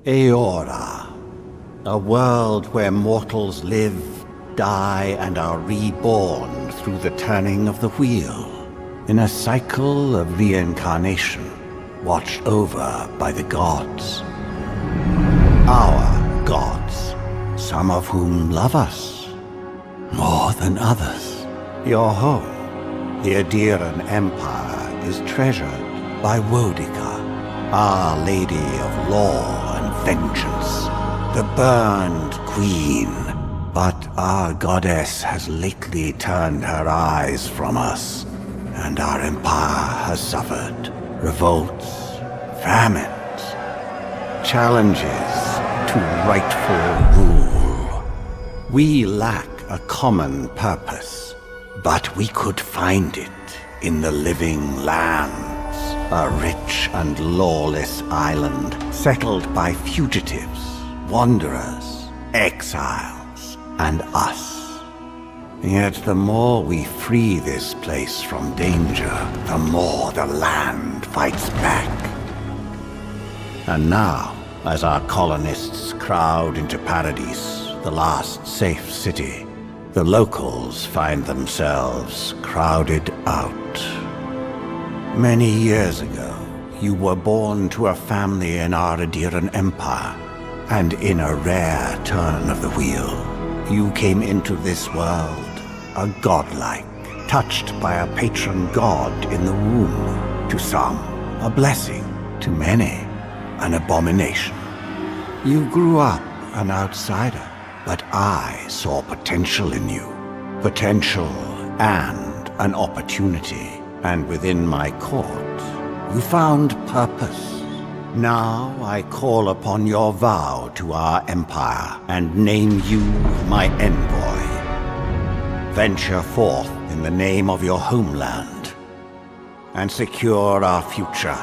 Eora, a world where mortals live, die, and are reborn through the turning of the wheel, in a cycle of reincarnation, watched over by the gods. Our gods, some of whom love us more than others. Your home, the Adiran Empire, is treasured by Wodica, Our Lady of Law and Vengeance, the burned queen. But our goddess has lately turned her eyes from us, and our empire has suffered revolts, famines, challenges to rightful rule. We lack a common purpose, but we could find it in the living lands, a rich and lawless island settled by fugitives, wanderers, exiles, and us. Yet the more we free this place from danger, the more the land fights back. And now, as our colonists crowd into Paradise, the last safe city, the locals find themselves crowded out. Many years ago, you were born to a family in our Adiran Empire, and in a rare turn of the wheel, you came into this world a godlike, touched by a patron god in the womb. To some, a blessing. To many, an abomination. You grew up an outsider, but I saw potential in you. Potential and an opportunity. And within my court, you found purpose. Now I call upon your vow to our empire and name you my envoy. Venture forth in the name of your homeland and secure our future.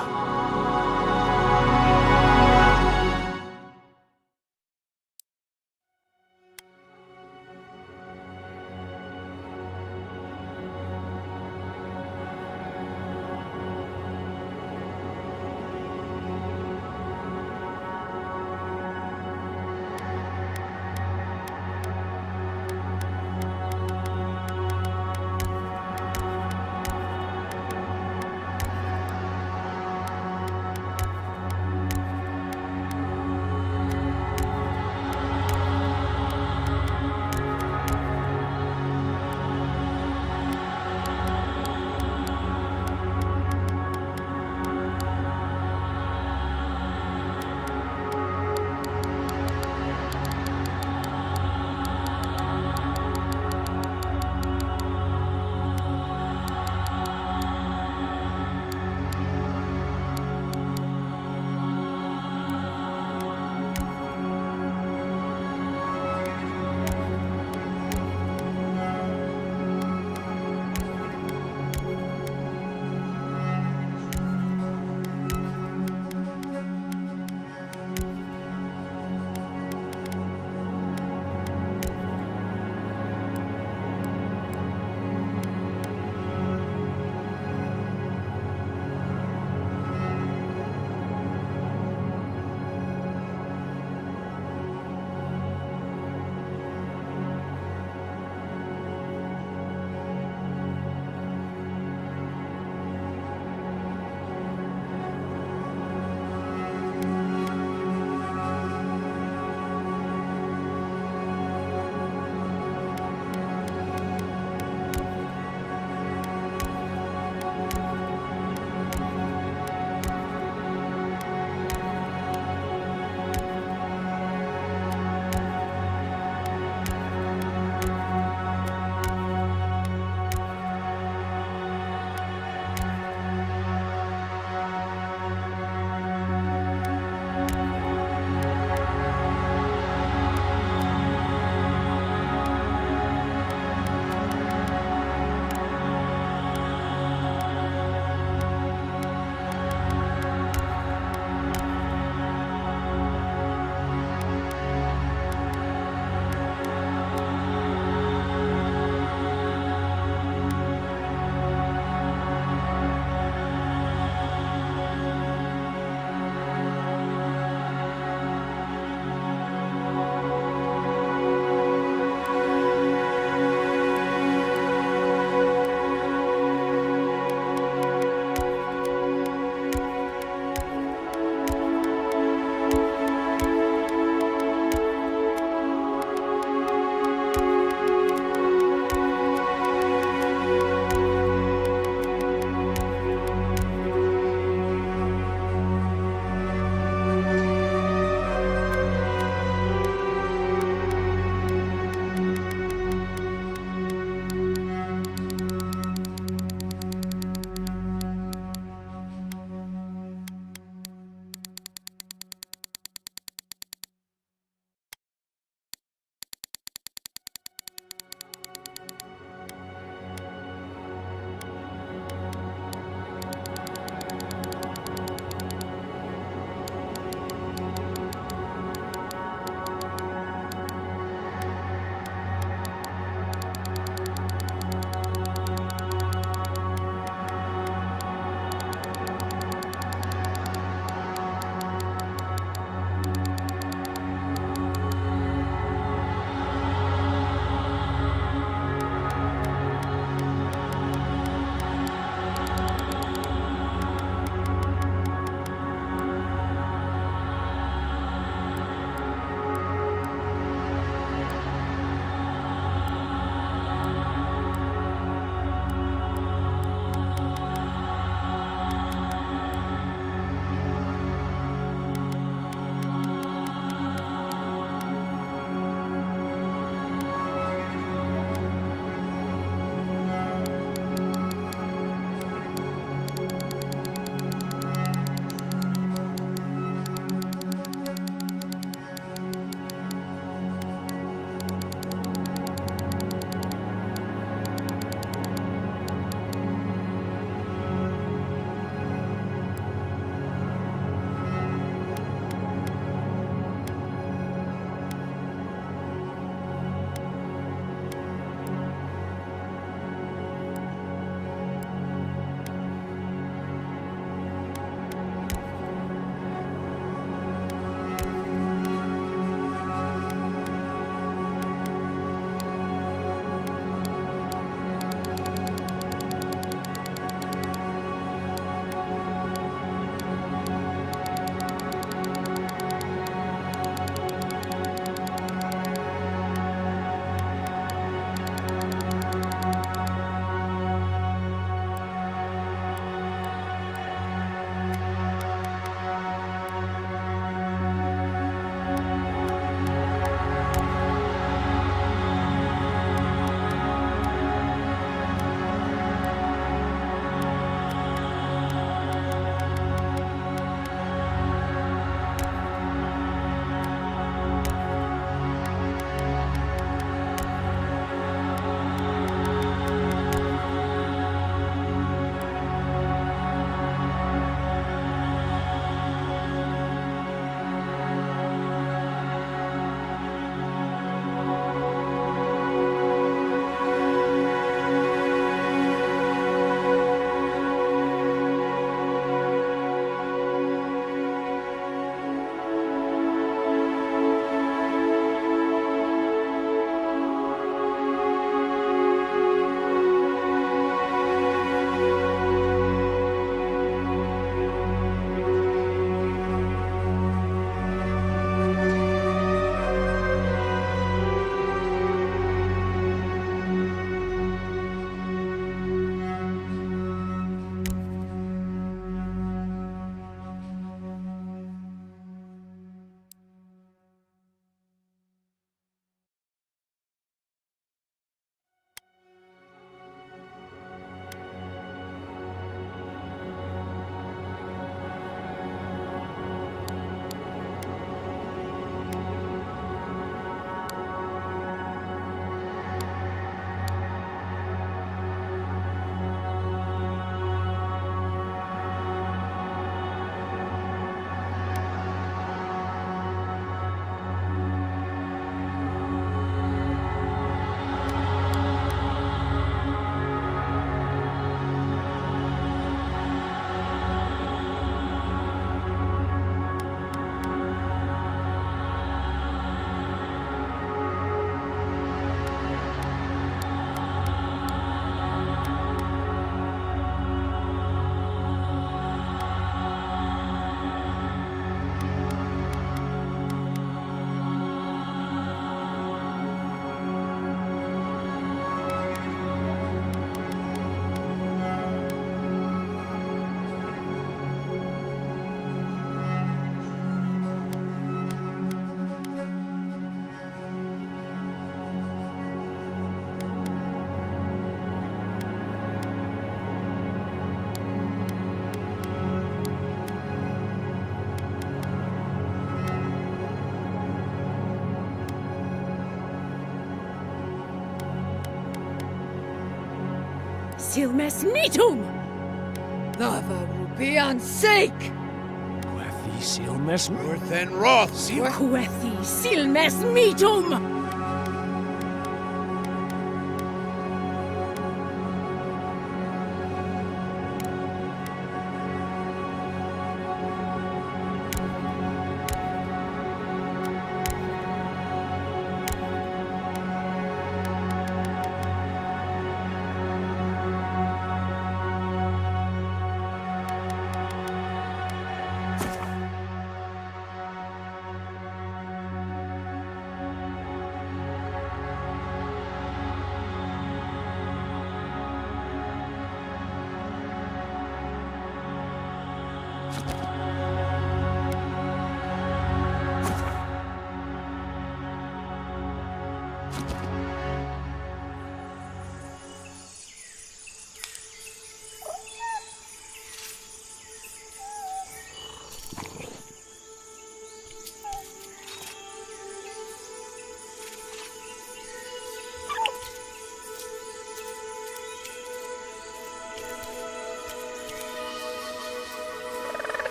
Silmes metum! Lava rubian's sake! Quethi silmes North and Roth, seal. Quethi silmes metum!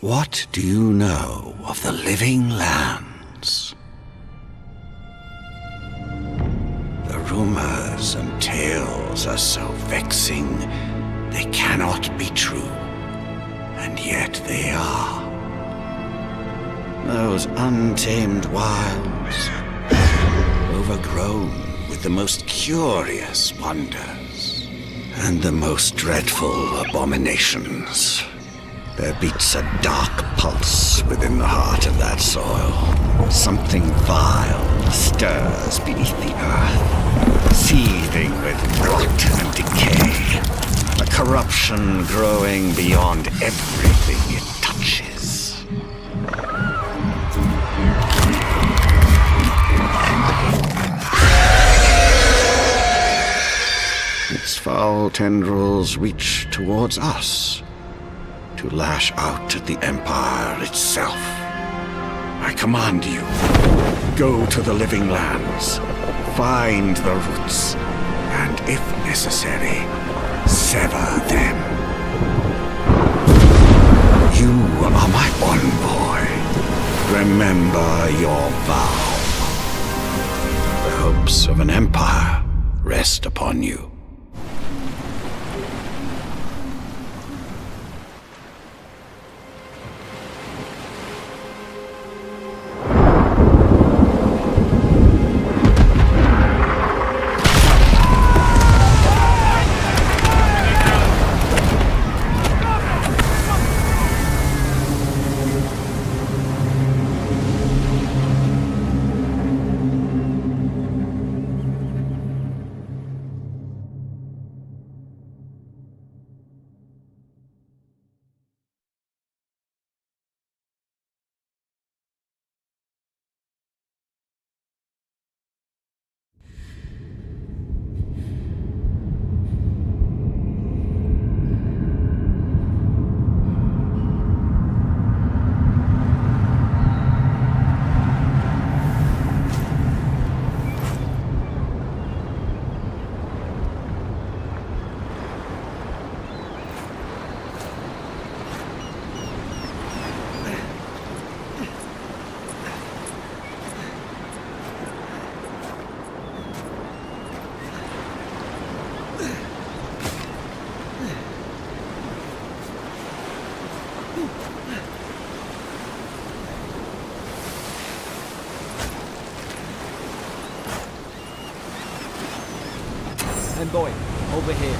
What do you know of the living lands? The rumors and tales are so vexing, they cannot be true, and yet they are. Those untamed wilds, overgrown with the most curious wonders and the most dreadful abominations. There beats a dark pulse within the heart of that soil. Something vile stirs beneath the earth, seething with rot and decay. A corruption growing beyond everything it touches. Its foul tendrils reach towards us, to lash out at the Empire itself. I command you, go to the living lands, find the roots, and if necessary, sever them. You are my envoy. Remember your vow. The hopes of an empire rest upon you. I'm going. Over here.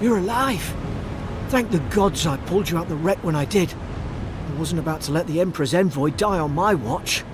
You're alive! Thank the gods I pulled you out the wreck when I did. I wasn't about to let the Emperor's envoy die on my watch.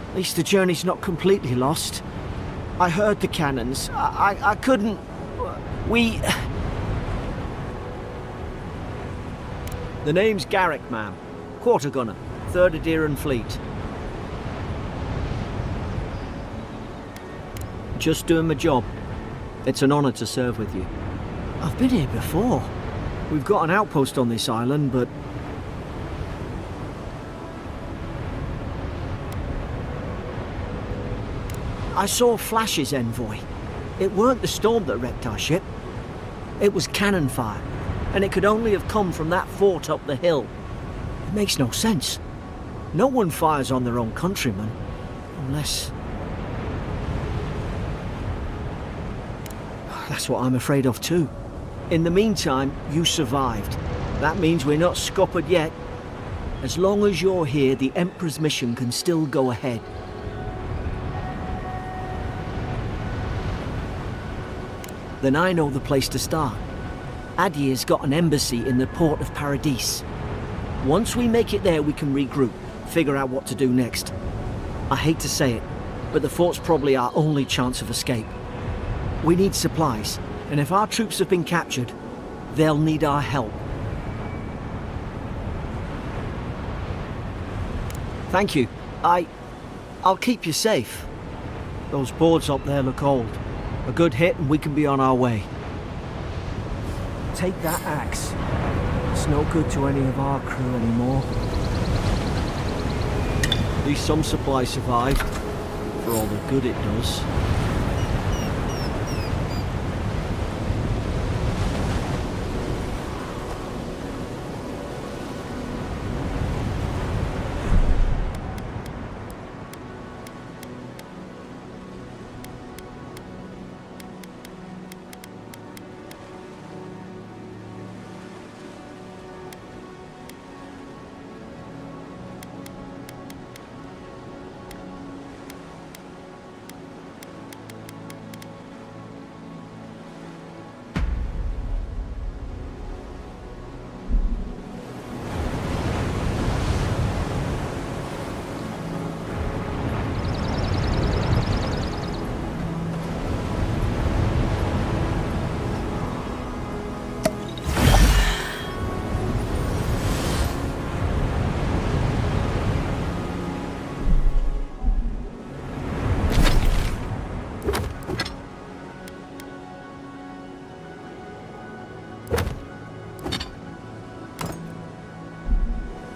At least the journey's not completely lost. I heard the cannons. I couldn't... We... The name's Garrick, ma'am. Quarter gunner, 3rd Adheran Fleet. Just doing my job. It's an honour to serve with you. I've been here before. We've got an outpost on this island, but... I saw flashes, envoy. It weren't the storm that wrecked our ship. It was cannon fire, and it could only have come from that fort up the hill. It makes no sense. No one fires on their own countrymen, unless... That's what I'm afraid of too. In the meantime, you survived. That means we're not scuppered yet. As long as you're here, the Emperor's mission can still go ahead. Then I know the place to start. Adir's got an embassy in the port of Paradis. Once we make it there, we can regroup, figure out what to do next. I hate to say it, but the fort's probably our only chance of escape. We need supplies, and if our troops have been captured, they'll need our help. Thank you. I'll keep you safe. Those boards up there look old. A good hit and we can be on our way. Take that axe. It's no good to any of our crew anymore. At least some supplies survived, for all the good it does.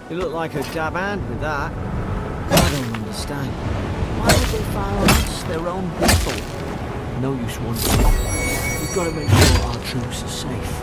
You look like a dab hand with that. I don't understand. Why would they fire on us, their own people? No use wondering. We've got to make sure our troops are safe.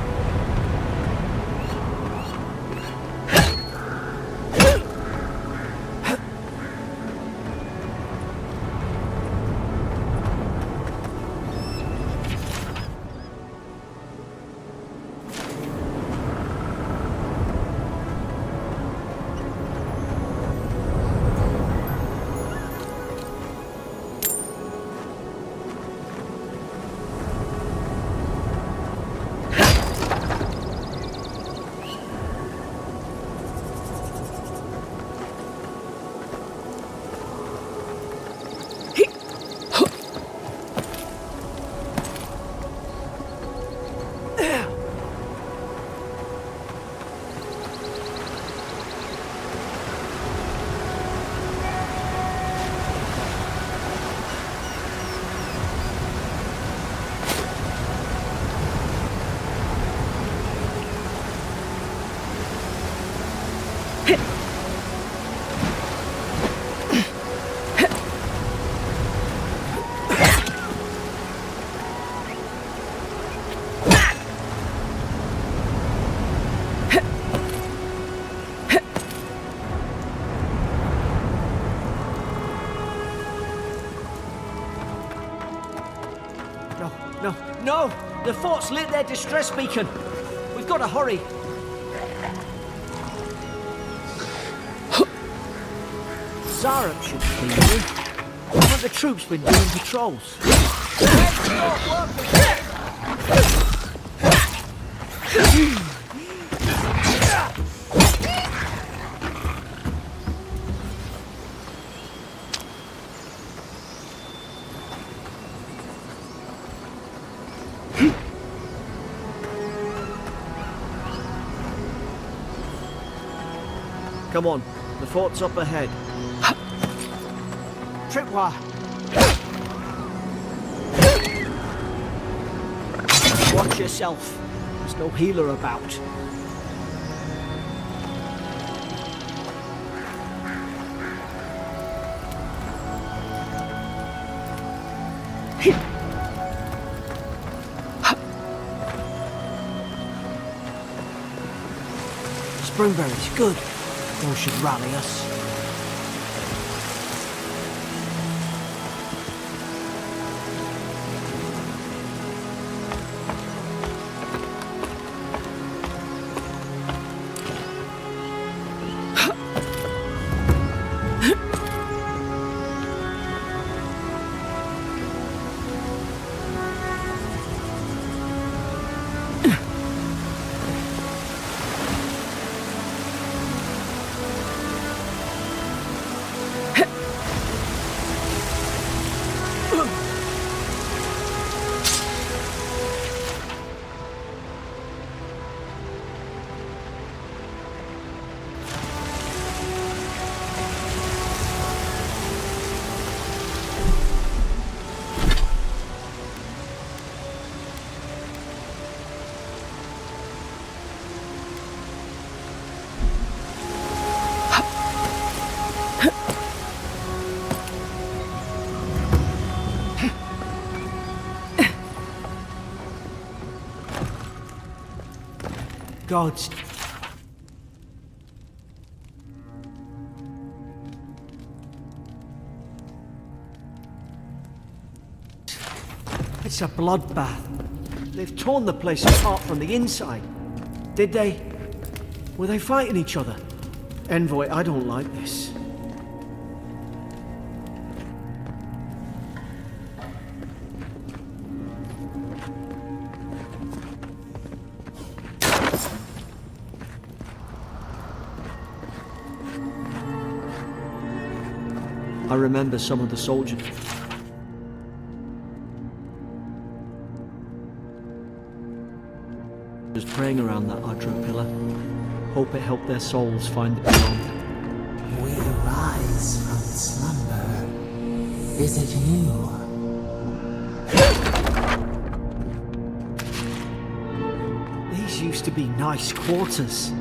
The fort's lit their distress beacon. We've got to hurry. Zara should be here. Haven't the troops been doing patrols? Come on, the fort's up ahead. Tripwire! Watch yourself. There's no healer about. Springberries, good. Those should rally us. Gods. It's a bloodbath. They've torn the place apart from the inside. Did they? Were they fighting each other? Envoy, I don't like this. I remember some of the soldiers. Just praying around that Adra pillar. Hope it helped their souls find the beyond. We arise from slumber. Is it you? These used to be nice quarters.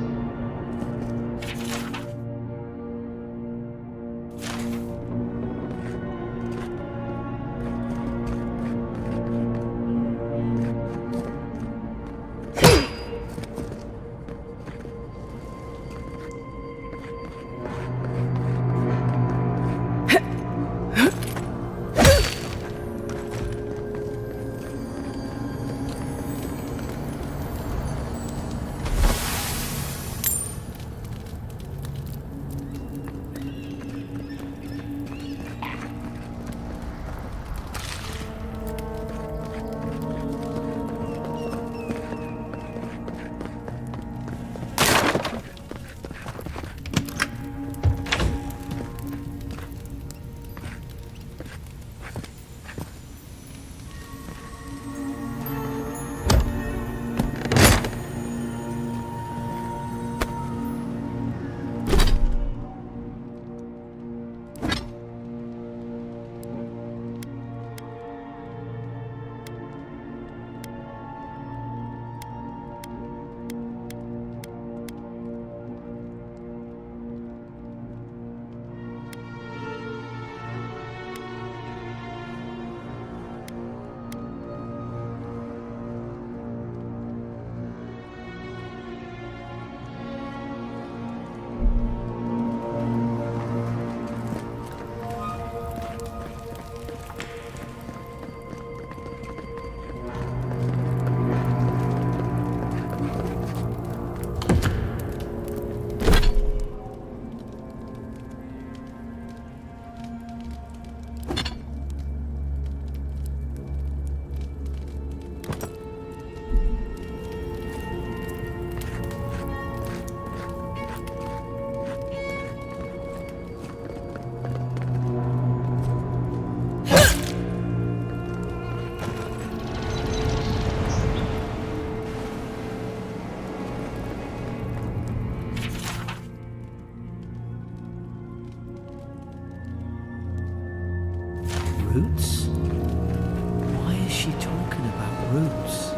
Roots? Why is she talking about roots?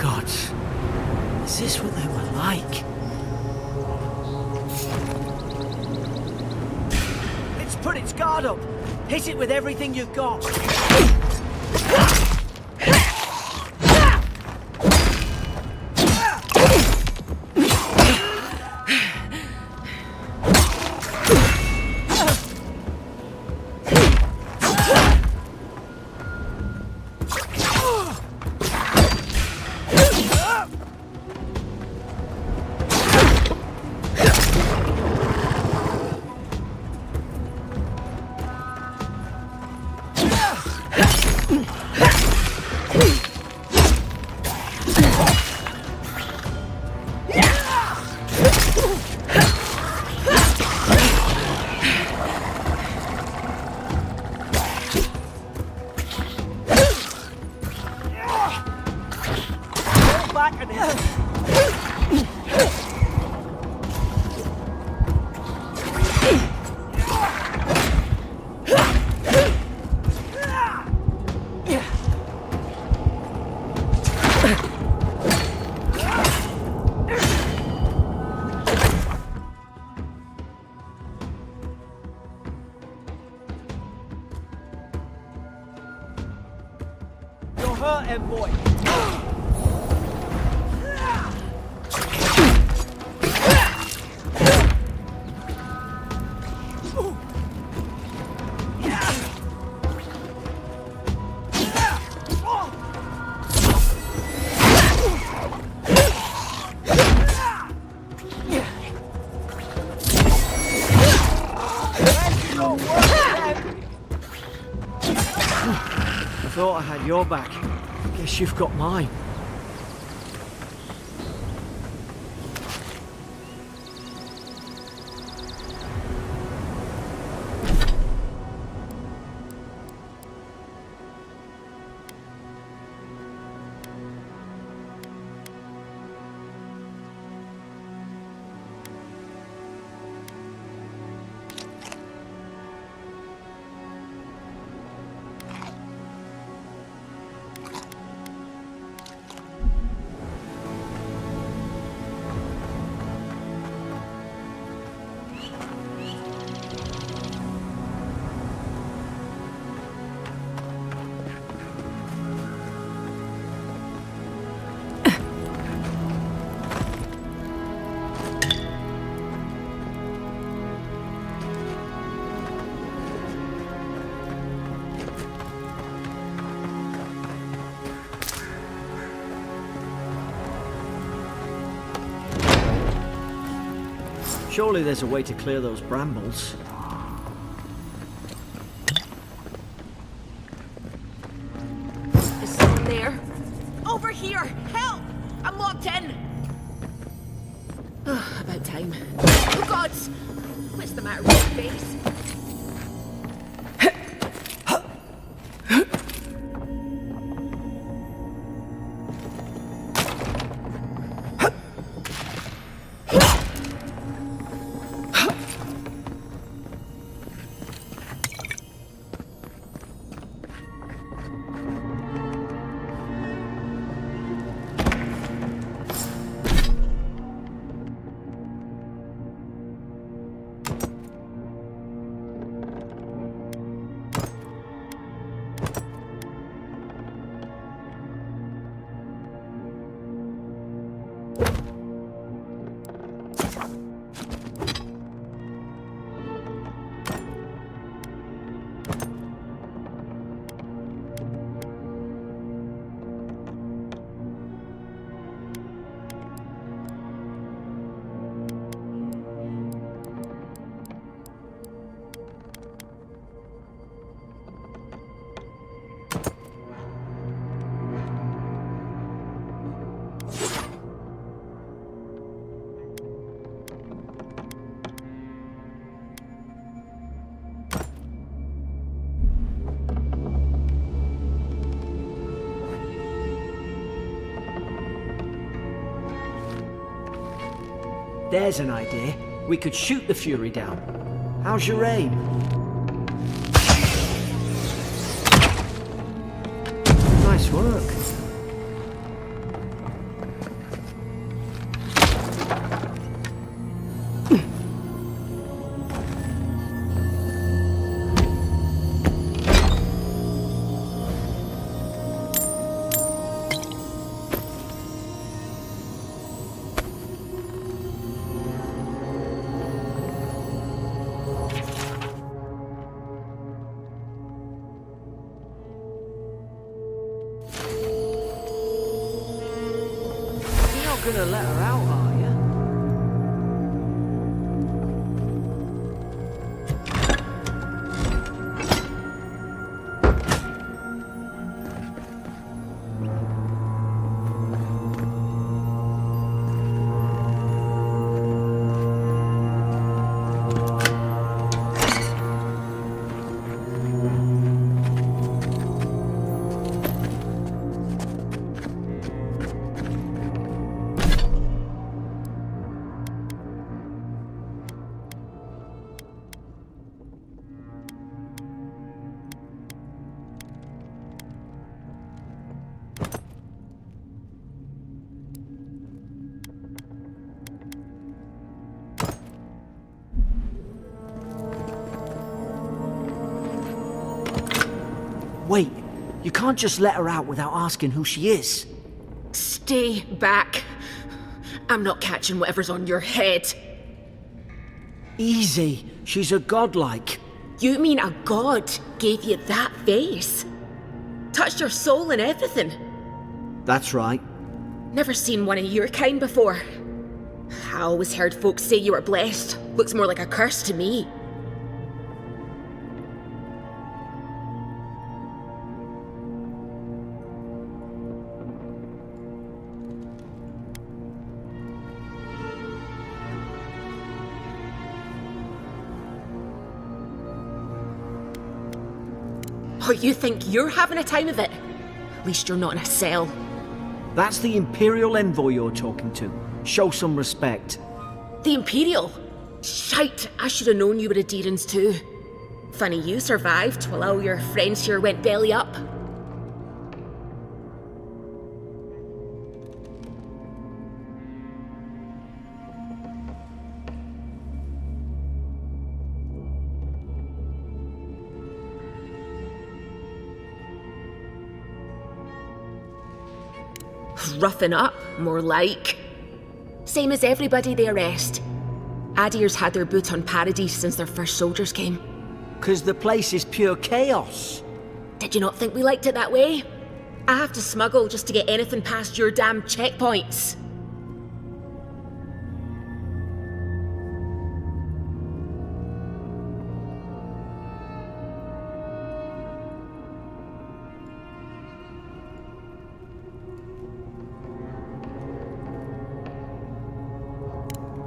Gods, is this what they were like? It's put its guard up. Hit it with everything you've got. Envoy. I thought I had your back. Guess you've got mine. Surely there's a way to clear those brambles. Is someone there? Over here! Help! I'm locked in! About time. Oh, gods! What's the matter with your face? There's an idea. We could shoot the Fury down. How's your aim? Nice work. Gonna let her out, are you? Wait, you can't just let her out without asking who she is. Stay back. I'm not catching whatever's on your head. Easy, she's a godlike. You mean a god gave you that face? Touched your soul and everything? That's right. Never seen one of your kind before. I always heard folks say you were blessed. Looks more like a curse to me. Oh, you think you're having a time of it? At least you're not in a cell. That's the Imperial envoy you're talking to. Show some respect. The Imperial? Shite, I should have known you were a Deerans too. Funny you survived while all your friends here went belly up. Roughing up, more like. Same as everybody they arrest. Adir's had their boot on Paradise since their first soldiers came. 'Cause the place is pure chaos. Did you not think we liked it that way? I have to smuggle just to get anything past your damn checkpoints.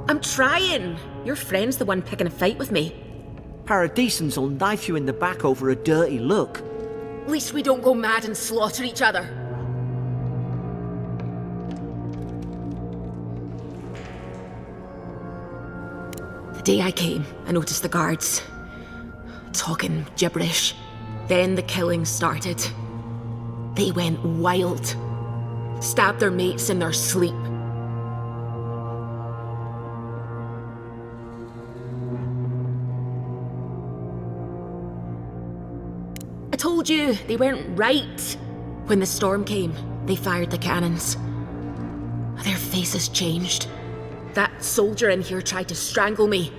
I'm trying. Your friend's the one picking a fight with me. Paradisans will knife you in the back over a dirty look. At least we don't go mad and slaughter each other. The day I came, I noticed the guards talking gibberish. Then the killing started. They went wild. Stabbed their mates in their sleep. I told you, they weren't right. When the storm came, they fired the cannons. Their faces changed. That soldier in here tried to strangle me.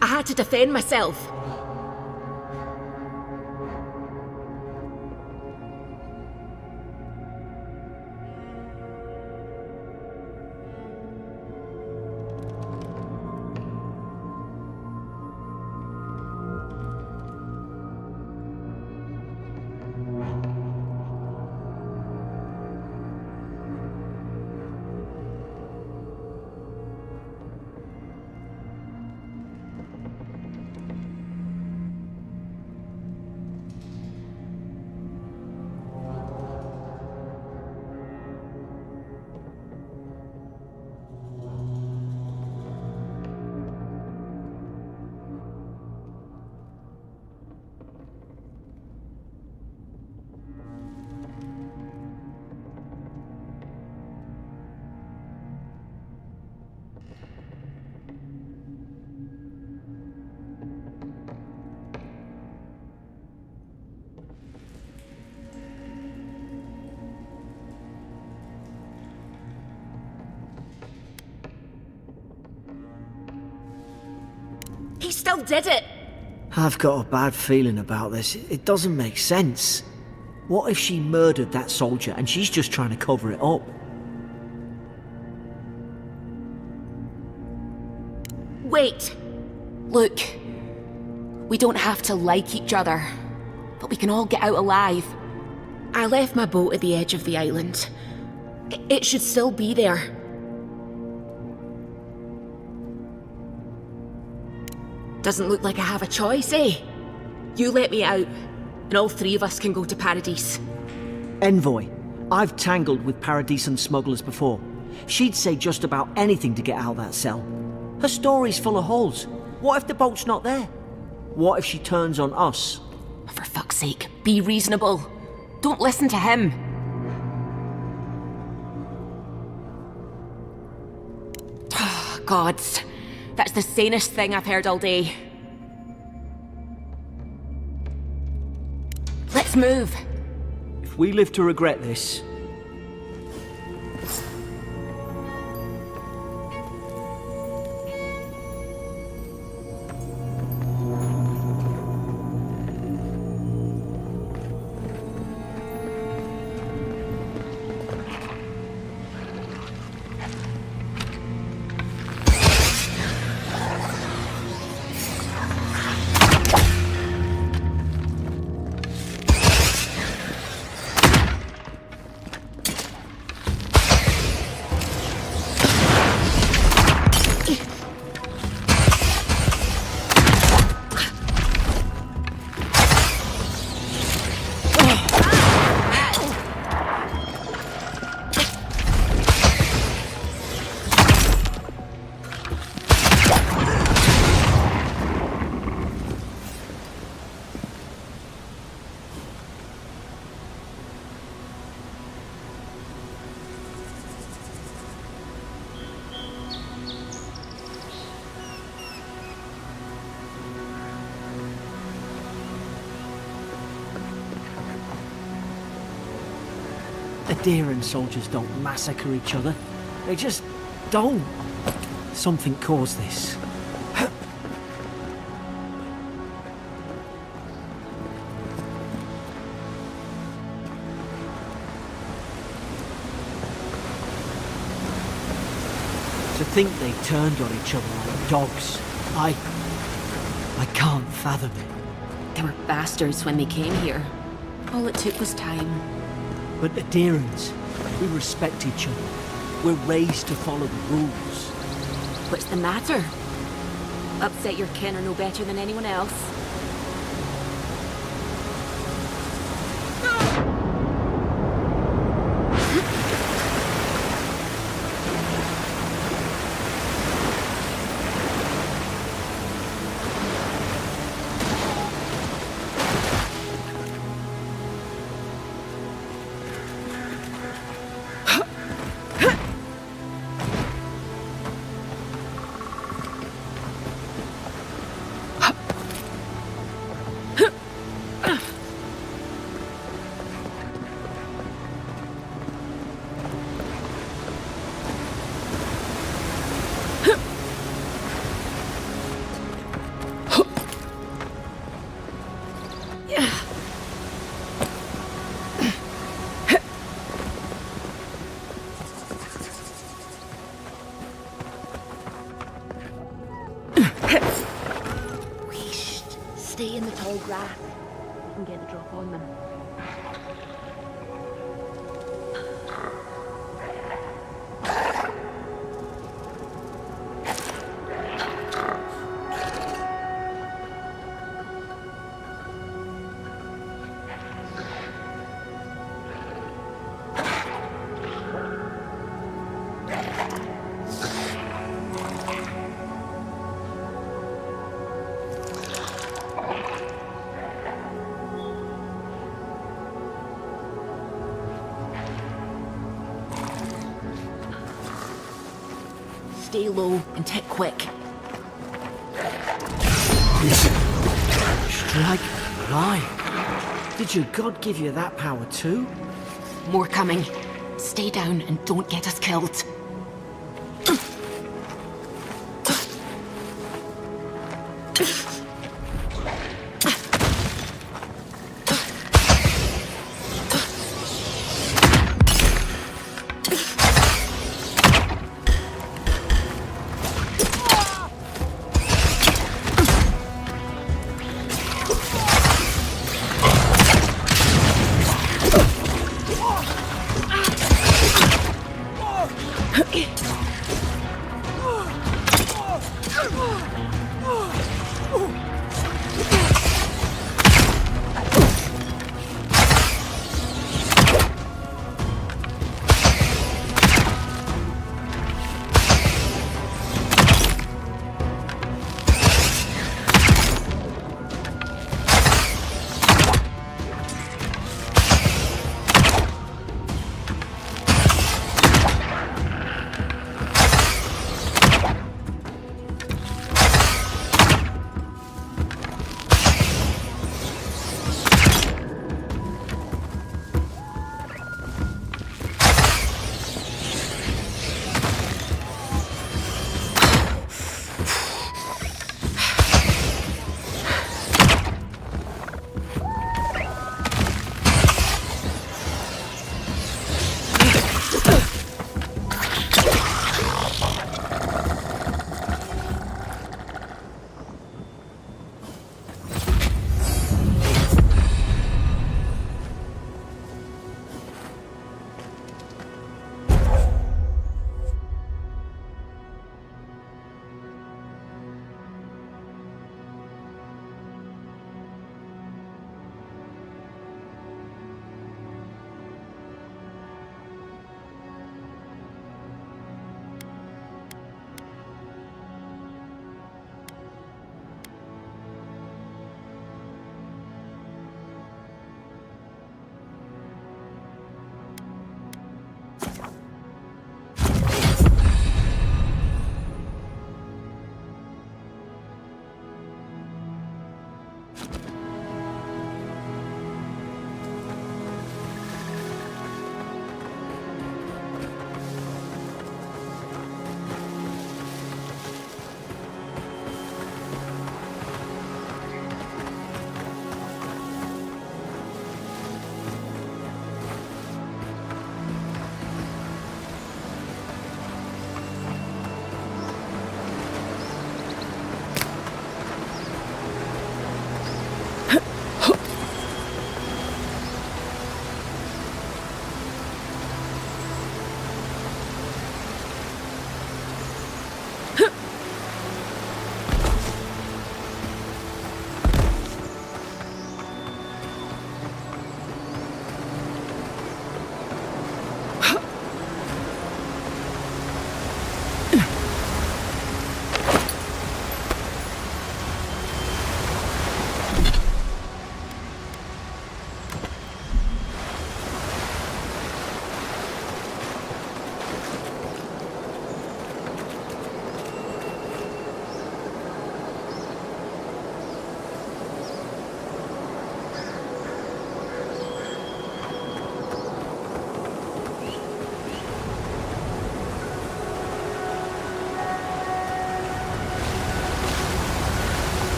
I had to defend myself. He still did it! I've got a bad feeling about this. It doesn't make sense. What if she murdered that soldier and she's just trying to cover it up? Wait! Look, we don't have to like each other, but we can all get out alive. I left my boat at the edge of the island. It should still be there. Doesn't look like I have a choice, eh? You let me out, and all three of us can go to Paradise. Envoy, I've tangled with Paradisan smugglers before. She'd say just about anything to get out of that cell. Her story's full of holes. What if the boat's not there? What if she turns on us? For fuck's sake, be reasonable. Don't listen to him. Gods, that's the sanest thing I've heard all day. Let's move. If we live to regret this... Adherent soldiers don't massacre each other. They just don't. Something caused this. To think they turned on each other like dogs. I can't fathom it. They were bastards when they came here. All it took was time. But adherents, we respect each other. We're raised to follow the rules. What's the matter? Upset your kin are no better than anyone else. Stay in the tall grass. You can get a drop on them. Stay low and tick quick. Strike right. Did your god give you that power too? More coming. Stay down and don't get us killed.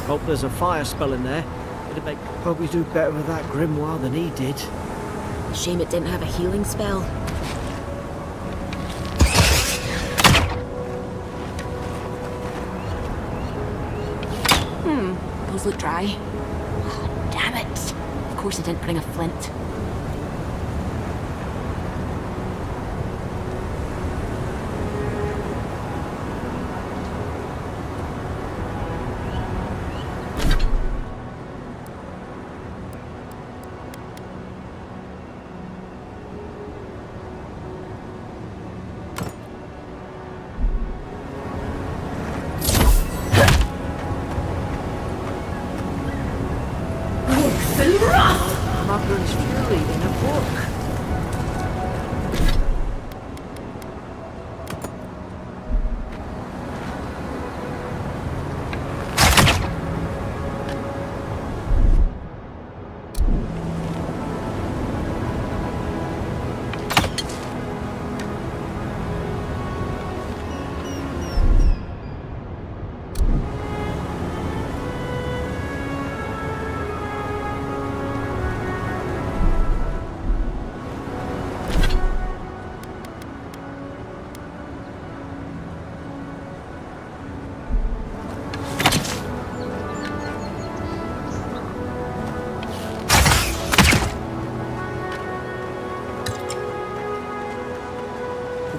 Hope there's a fire spell in there. It'd make probably do better with that grimoire than he did. Shame it didn't have a healing spell. Those look dry. Oh, damn it. Of course I didn't bring a flint. Tarquin's fury in a book.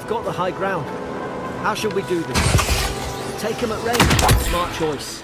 Got the high ground. How should we do this? Take him at range. Smart choice.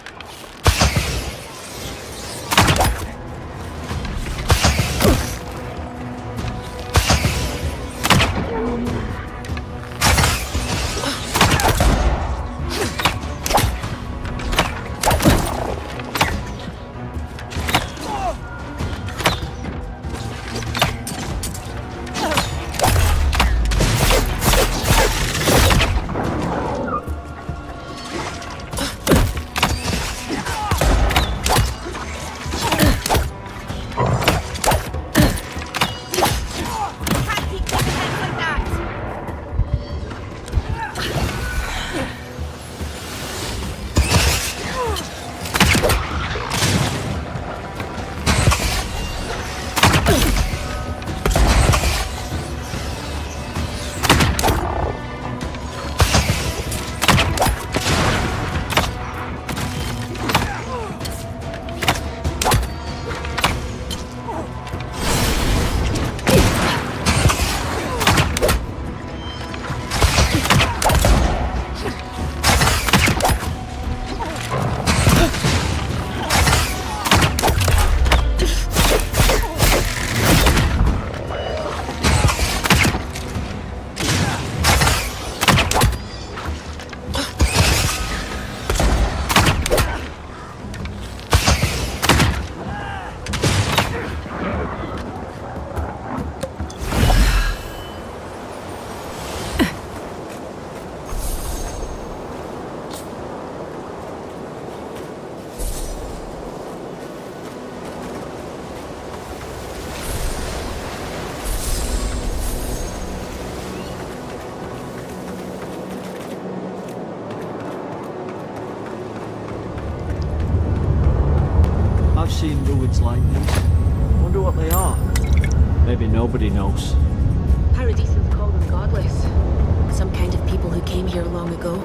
Seen ruins like these. Wonder what they are. Maybe nobody knows. Paradisans call them godless. Some kind of people who came here long ago.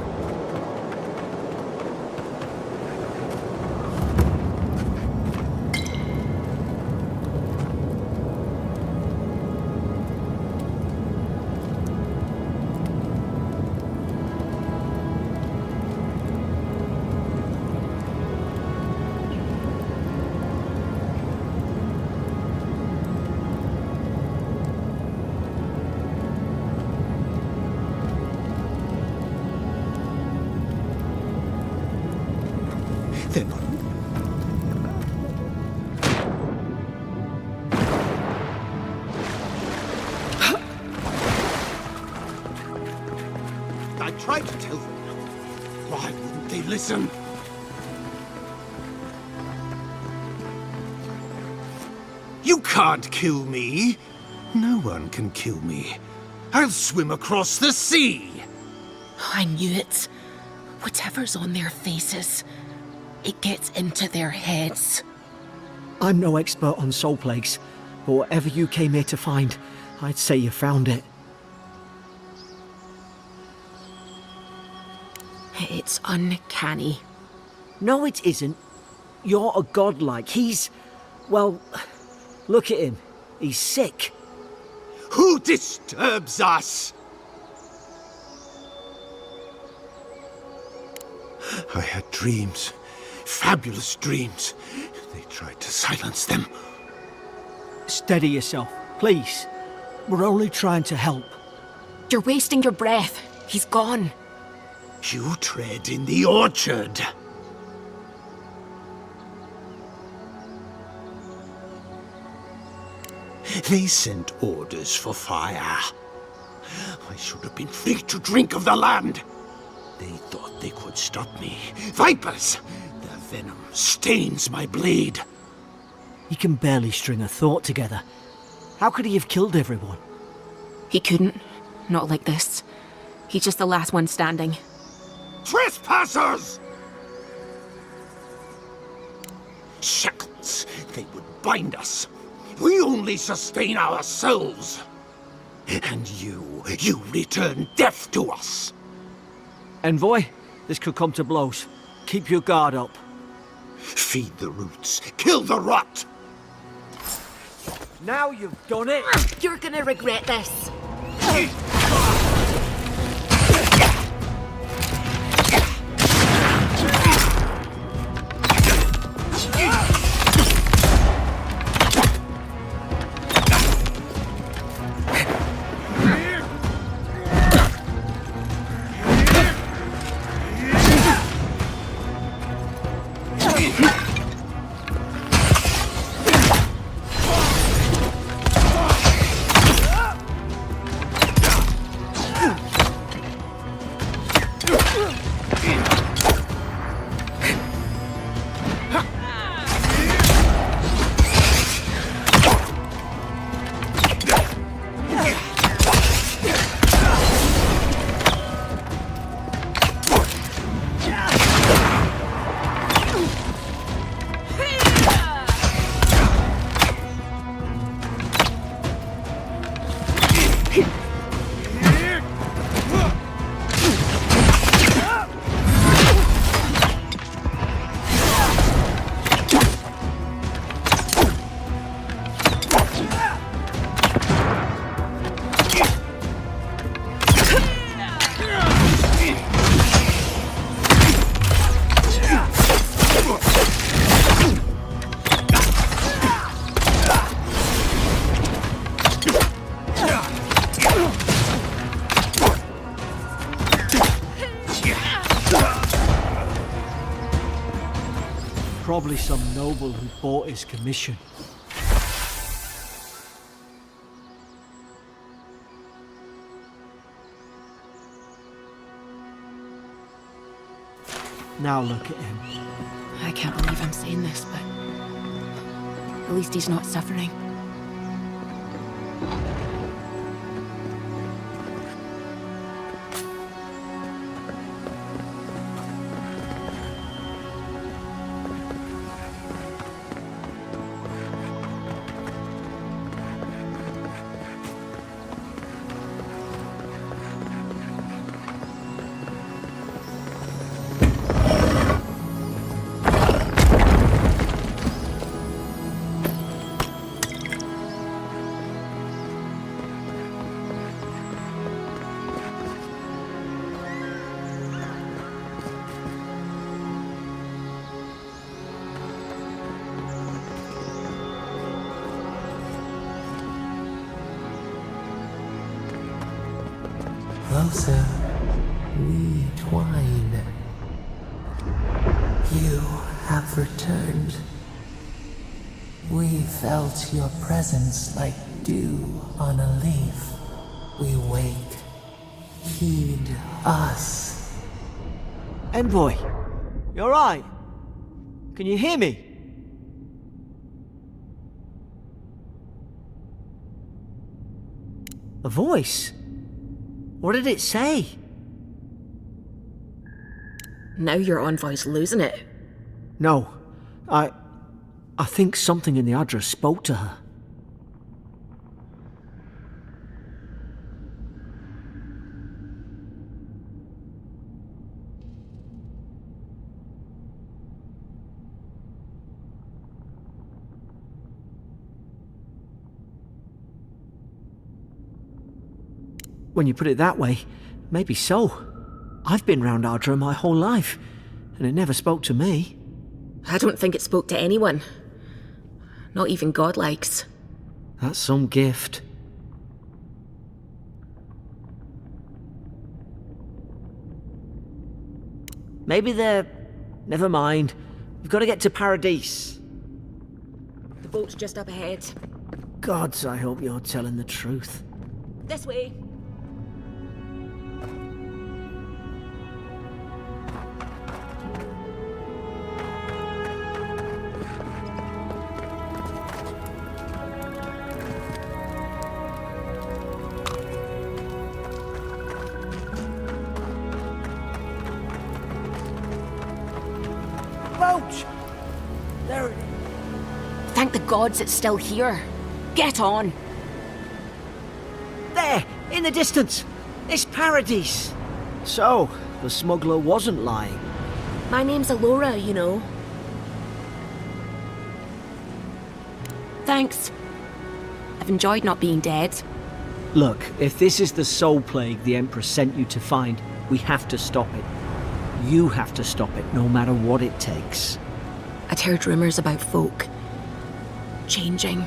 They're not. I tried to tell them. Why wouldn't they listen? You can't kill me. No one can kill me. I'll swim across the sea. I knew it. Whatever's on their faces, it gets into their heads. I'm no expert on soul plagues, but whatever you came here to find, I'd say you found it. It's uncanny. No, it isn't. You're a godlike. He's... well, look at him. He's sick. Who disturbs us? I had dreams. Fabulous dreams. They tried to silence them. Steady yourself, please. We're only trying to help. You're wasting your breath. He's gone. You tread in the orchard. They sent orders for fire. I should have been free to drink of the land. They thought they could stop me. Vipers! Their venom stains my blade. He can barely string a thought together. How could he have killed everyone? He couldn't. Not like this. He's just the last one standing. Trespassers! Shackles! They would bind us. We only sustain ourselves. And you return death to us. Envoy, this could come to blows. Keep your guard up. Feed the roots, kill the rot! Now you've done it! You're gonna regret this. Probably some noble who bought his commission. Now look at him. I can't believe I'm saying this, but at least he's not suffering. Closer, we twine. You have returned. We felt your presence like dew on a leaf. We wake. Heed us. Envoy, you alright? Can you hear me? A voice? What did it say? Now your envoy's losing it. No, I think something in the address spoke to her. When you put it that way, maybe so. I've been round Ardra my whole life, and it never spoke to me. I don't think it spoke to anyone. Not even godlikes. That's some gift. Maybe they're... Never mind. We've got to get to Paradise. The boat's just up ahead. Gods, I hope you're telling the truth. This way. Roach! There it is. Thank the gods it's still here. Get on. There, in the distance. It's Paradise. So, the smuggler wasn't lying. My name's Alora, you know. Thanks. I've enjoyed not being dead. Look, if this is the soul plague the Empress sent you to find, we have to stop it. You have to stop it, no matter what it takes. I'd heard rumours about folk changing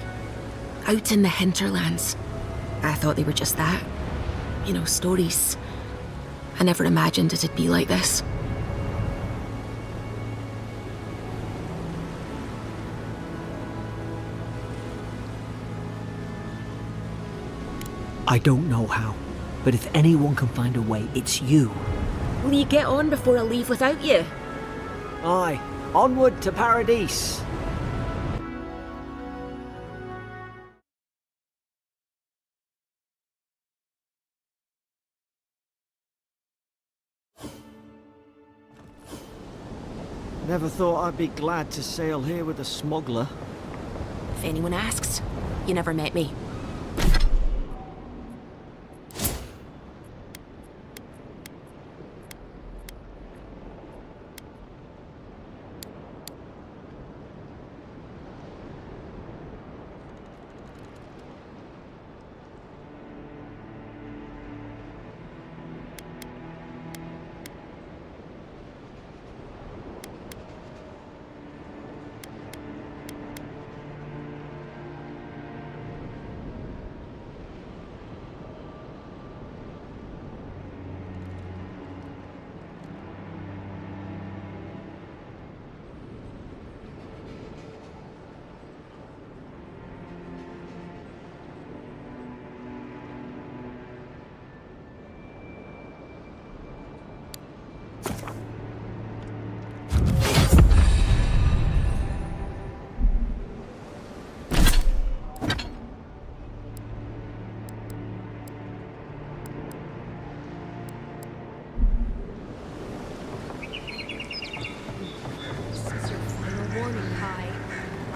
out in the hinterlands. I thought they were just that. You know, stories. I never imagined it'd be like this. I don't know how, but if anyone can find a way, it's you. Will you get on before I leave without you? Aye, onward to Paradise. Never thought I'd be glad to sail here with a smuggler. If anyone asks, you never met me.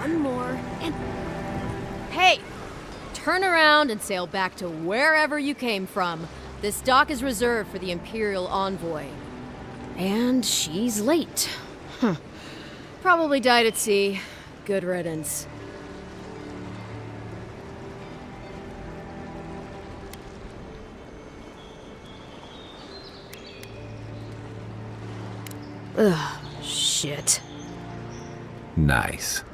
One more, and... Hey! Turn around and sail back to wherever you came from. This dock is reserved for the Imperial Envoy. And she's late. Probably died at sea. Good riddance. Ugh, shit. Nice.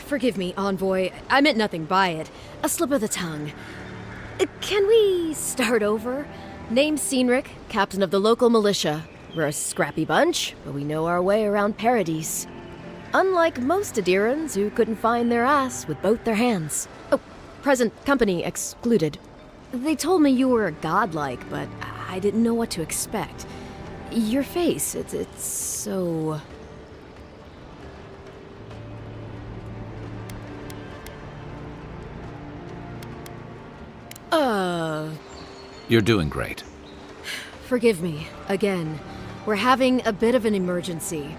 Forgive me, Envoy. I meant nothing by it. A slip of the tongue. Can we start over? Name's Cynric, captain of the local militia. We're a scrappy bunch, but we know our way around Paradise. Unlike most Adirans who couldn't find their ass with both their hands. Oh, present company excluded. They told me you were godlike, but I didn't know what to expect. Your face, it's so... You're doing great. Forgive me, again. We're having a bit of an emergency.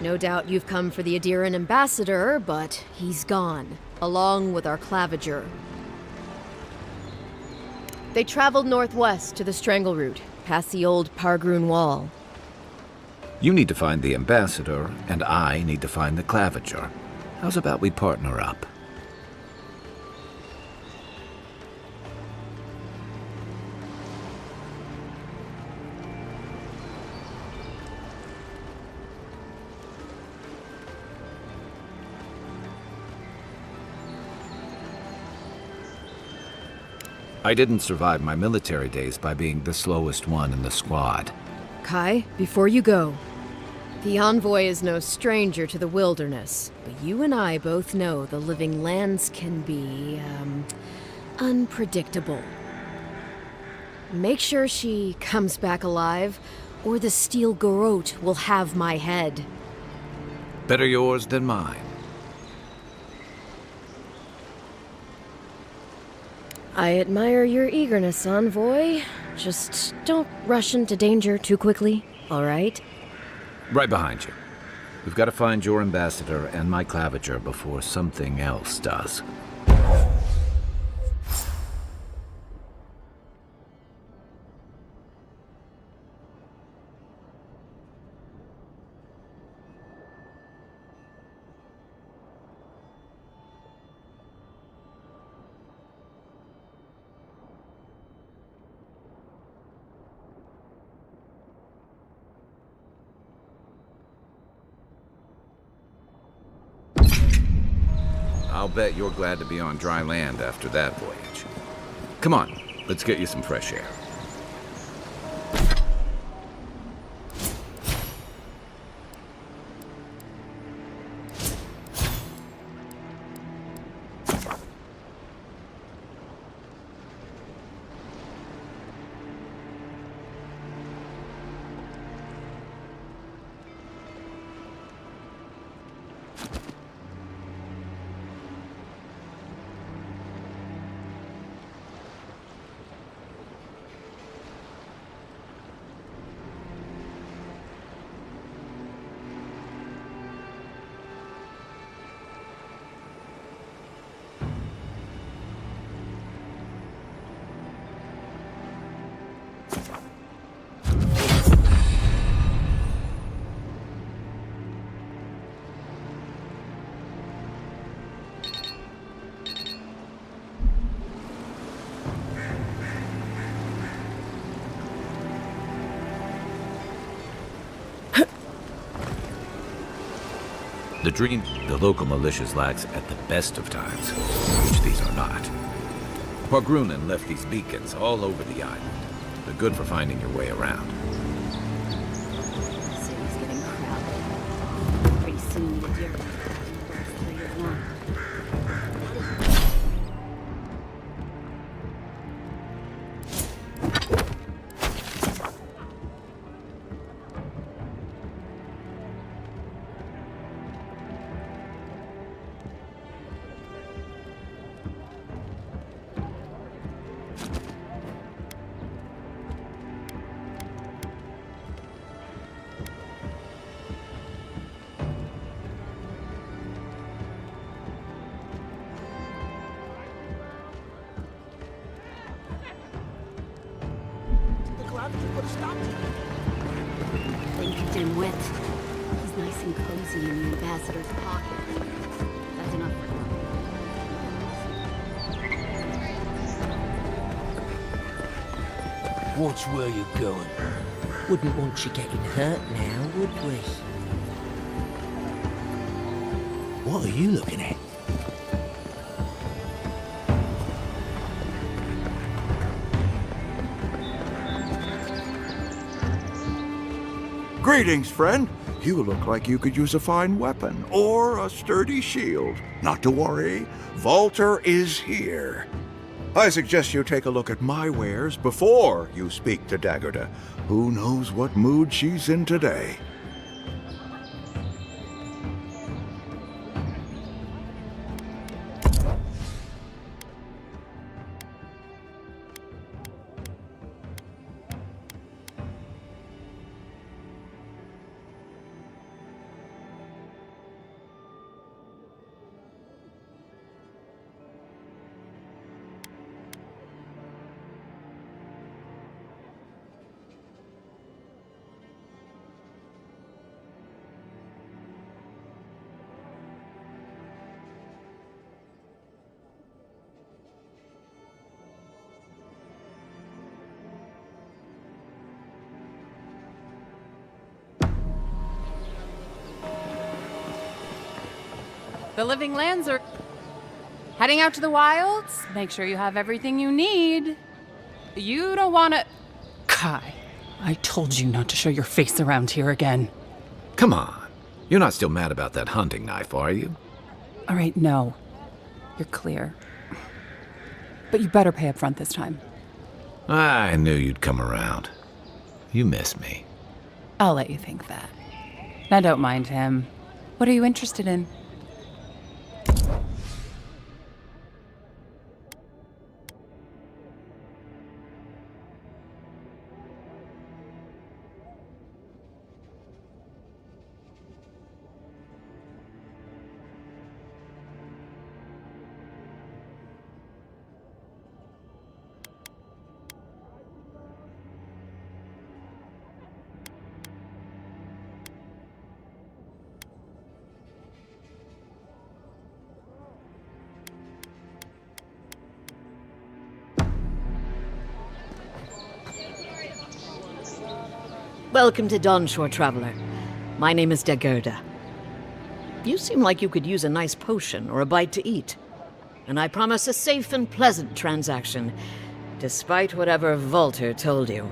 No doubt you've come for the Adiran ambassador, but he's gone, along with our claviger. They traveled northwest to the Strangle Route, past the old Pargroon Wall. You need to find the ambassador, and I need to find the claviger. How's about we partner up? I didn't survive my military days by being the slowest one in the squad. Kai, before you go, The Envoy is no stranger to the wilderness, but you and I both know the living lands can be, unpredictable. Make sure she comes back alive, or the Steel Garrote will have my head. Better yours than mine. I admire your eagerness, Envoy. Just don't rush into danger too quickly, all right? Right behind you. We've got to find your ambassador and my claviger before something else does. I'll bet you're glad to be on dry land after that voyage. Come on, let's get you some fresh air. The local militia's lax at the best of times, which these are not. Pargrunen left these beacons all over the island. They're good for finding your way around. The city's getting crowded. Pretty soon the deer Thank you, Dimwit. He's nice and cozy in the ambassador's pocket. That's enough for him. Watch where you're going. Wouldn't want you getting hurt now, would we? What are you looking at? Greetings, friend. You look like you could use a fine weapon or a sturdy shield. Not to worry, Volter is here. I suggest you take a look at my wares before you speak to Daggerda. Who knows what mood she's in today? The living lands are heading out to the wilds. Make sure you have everything you need. You don't want to... Kai, I told you not to show your face around here again. Come on. You're not still mad about that hunting knife, are you? All right, no. You're clear. But you better pay up front this time. I knew you'd come around. You miss me. I'll let you think that. Now don't mind him. What are you interested in? Welcome to Dawnshore, Traveler. My name is Dagerda. You seem like you could use a nice potion or a bite to eat. And I promise a safe and pleasant transaction, despite whatever Volter told you.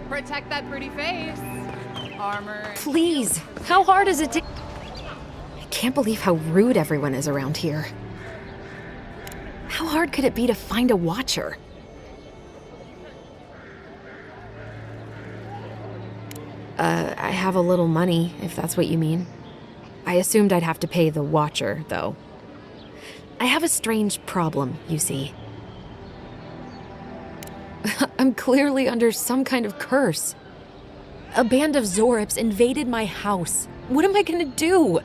Protect that pretty face. Armor. Please, how hard is it to... I can't believe how rude everyone is around here. How hard could it be to find a watcher? I have a little money, if that's what you mean. I assumed I'd have to pay the watcher, though. I have a strange problem, you see. I'm clearly under some kind of curse. A band of Zorips invaded my house. What am I gonna do?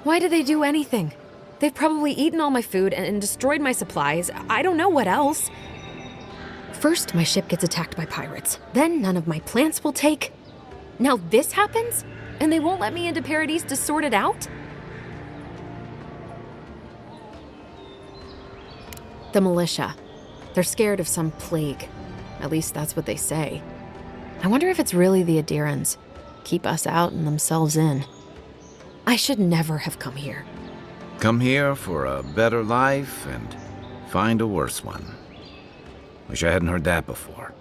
Why did they do anything? They've probably eaten all my food and destroyed my supplies. I don't know what else. First, my ship gets attacked by pirates. Then none of my plants will take. Now this happens? And they won't let me into Paradise to sort it out? The militia. They're scared of some plague. At least that's what they say. I wonder if it's really the Adirans. Keep us out and themselves in. I should never have come here. Come here for a better life and find a worse one. Wish I hadn't heard that before.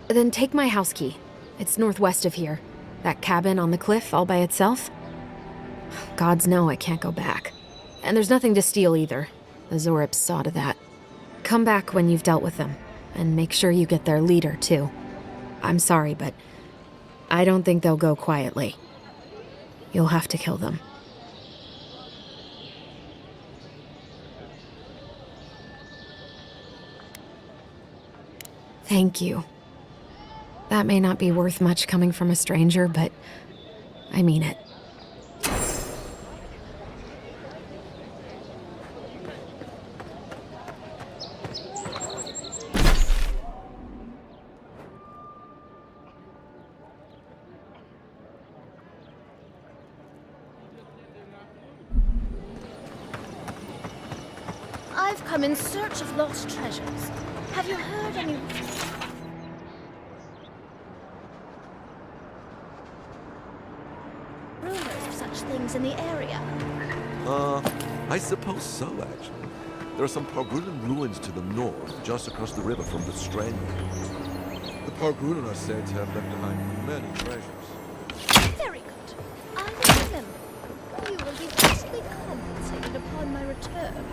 Then take my house key. It's northwest of here. That cabin on the cliff all by itself. Gods know I can't go back. And there's nothing to steal either. The Zorips saw to that. Come back when you've dealt with them. And make sure you get their leader, too. I'm sorry, but I don't think they'll go quietly. You'll have to kill them. Thank you. That may not be worth much coming from a stranger, but I mean it. I've come in search of lost treasures. Have you heard any... rumors of such things in the area? I suppose so, actually. There are some Pargrunan ruins to the north, just across the river from the Strand. The Pargrunan are said to have left behind many treasures. Very good. I will remember. You will be justly compensated upon my return.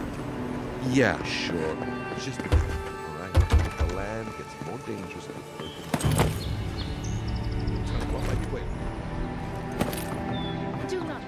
Yeah, sure. Just alright. The land gets more dangerous as it opens. What might you wait? Do not.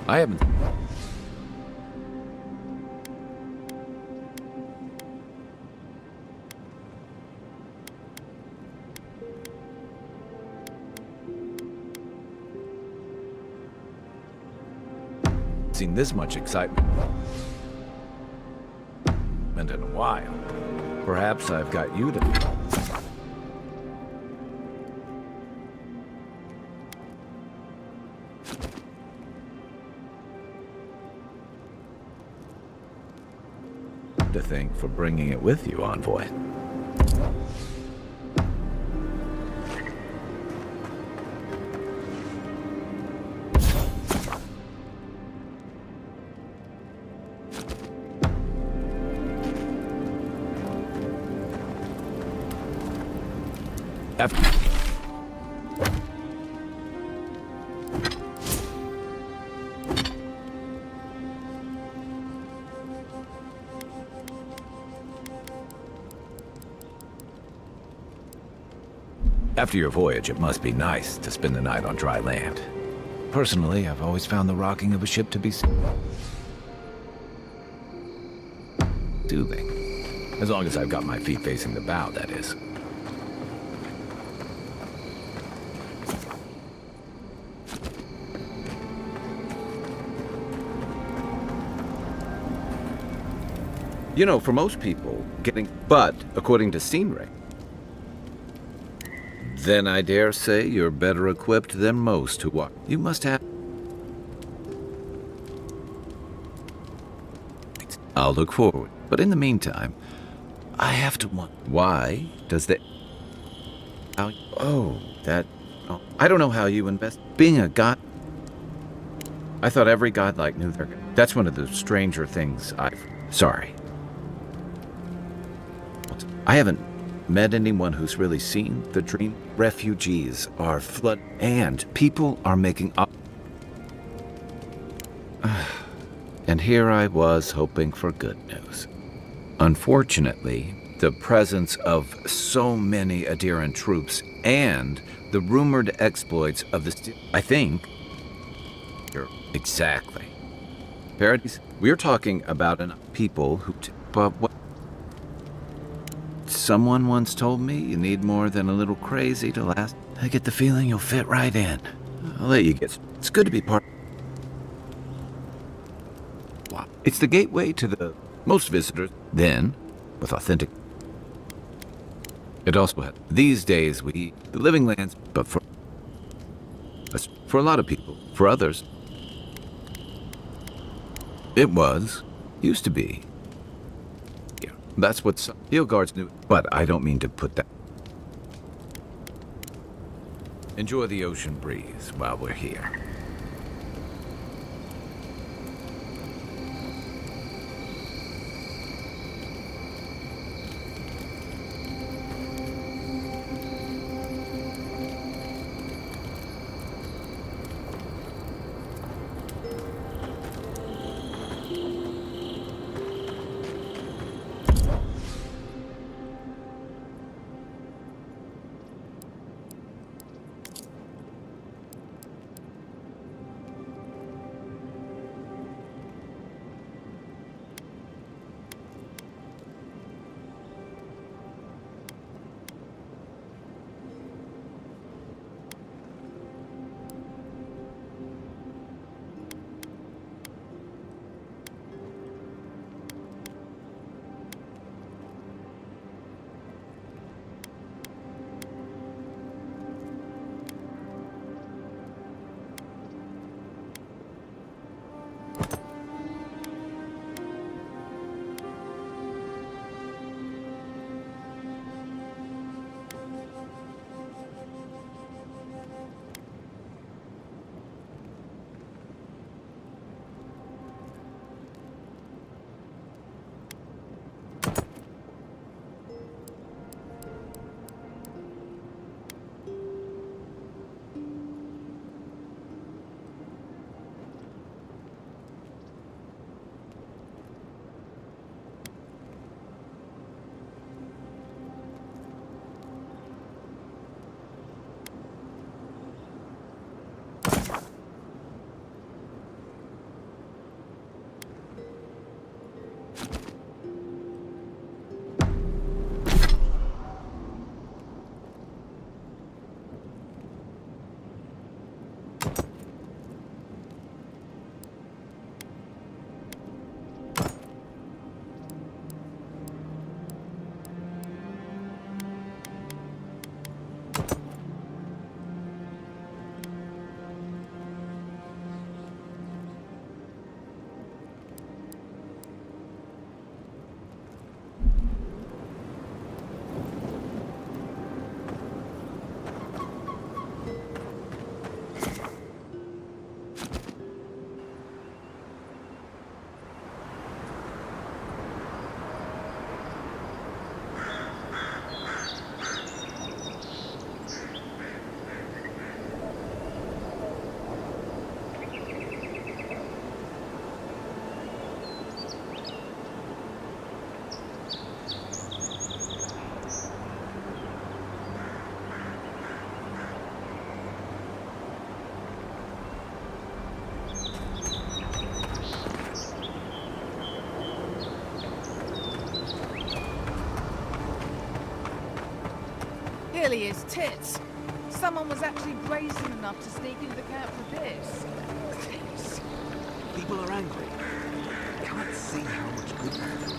I haven't... seen this much excitement in a while. Perhaps I've got you to... thank for bringing it with you, Envoy. After your voyage, it must be nice to spend the night on dry land. Personally, I've always found the rocking of a ship to be soothing. As long as I've got my feet facing the bow, that is. You know, for most people, but according to Scenery, then I dare say you're better equipped than most who are. You must have... I'll look forward. But in the meantime, I have to want... Why does the... I don't know how you invest... Being a god... I thought every godlike knew their... That's one of the stranger things I've... Sorry. I haven't met anyone who's really seen the dream. Refugees are flood, and people are making up. And here I was hoping for good news. Unfortunately, the presence of so many Adiran troops and the rumored exploits of the... I think... Exactly. Paradise. We're talking about people who... But what... Someone once told me you need more than a little crazy to last. I get the feeling you'll fit right in. I'll let you get... It's good to be part... Wow. It's the gateway to the... Most visitors, then, with authentic... It also had... These days, we... The living lands, but for... For a lot of people. For others... It was. Used to be. Yeah, that's what some field guards knew. But I don't mean to put that... Enjoy the ocean breeze while we're here. Really is tits. Someone was actually brazen enough to sneak into the camp for this. Tits. People are angry. I can't see how much good they do.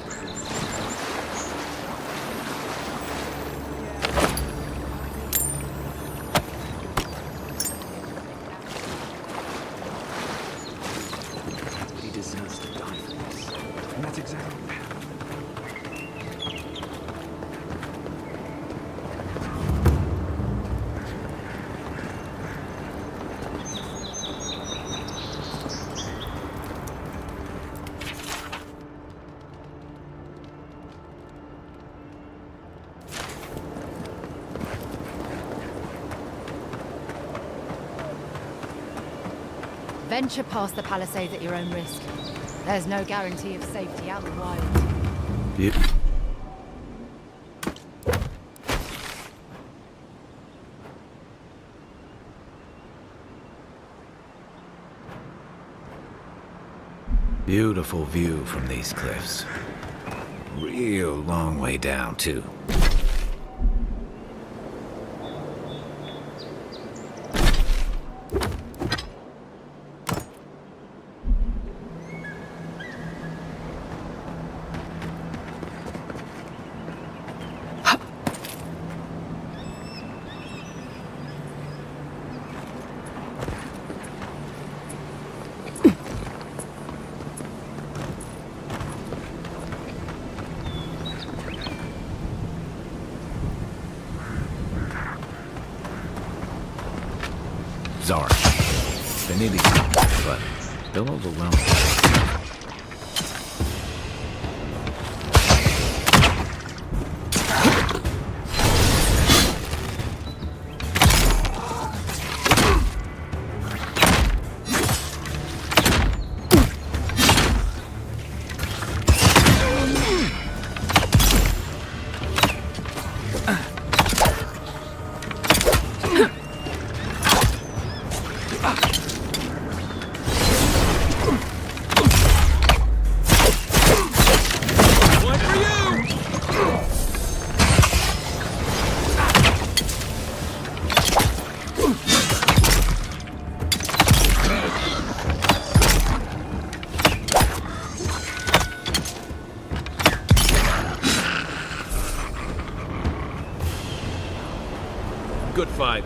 He deserves to die for this. And that's exactly what happened. venture past the palisades at your own risk. There's no guarantee of safety out in the wild. Beautiful view from these cliffs. Real long way down, too. Czar. They may be but they'll overwhelm us. Good fight.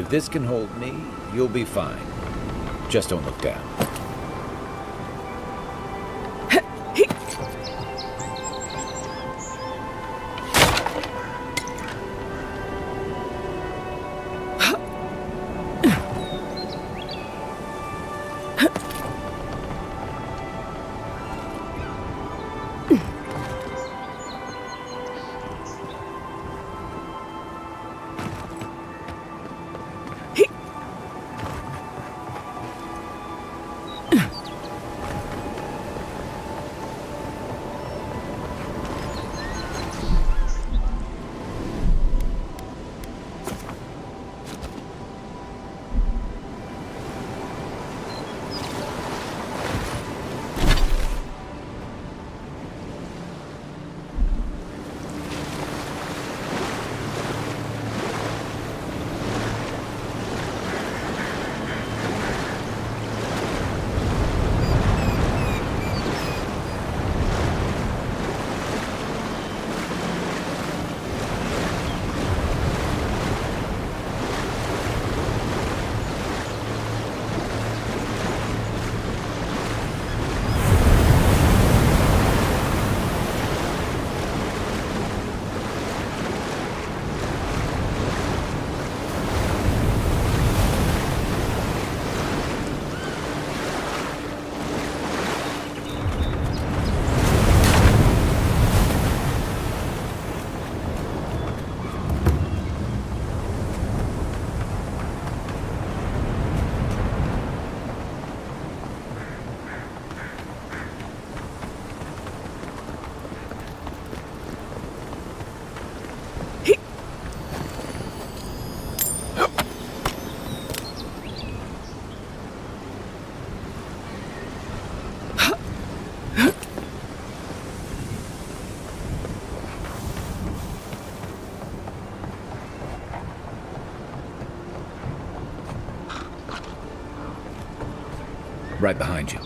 If this can hold me, you'll be fine. Just don't look down. Right behind you.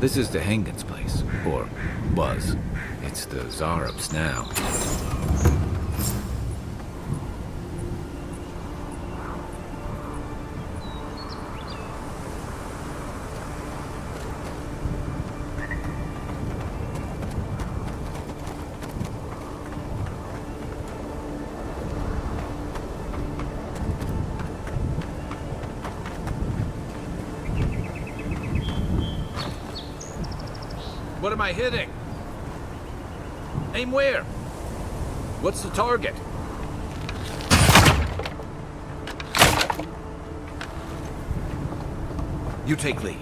This is the Hengen's place, or was. It's the Zarub's now. am I hitting? Aim where? What's the target? You take lead.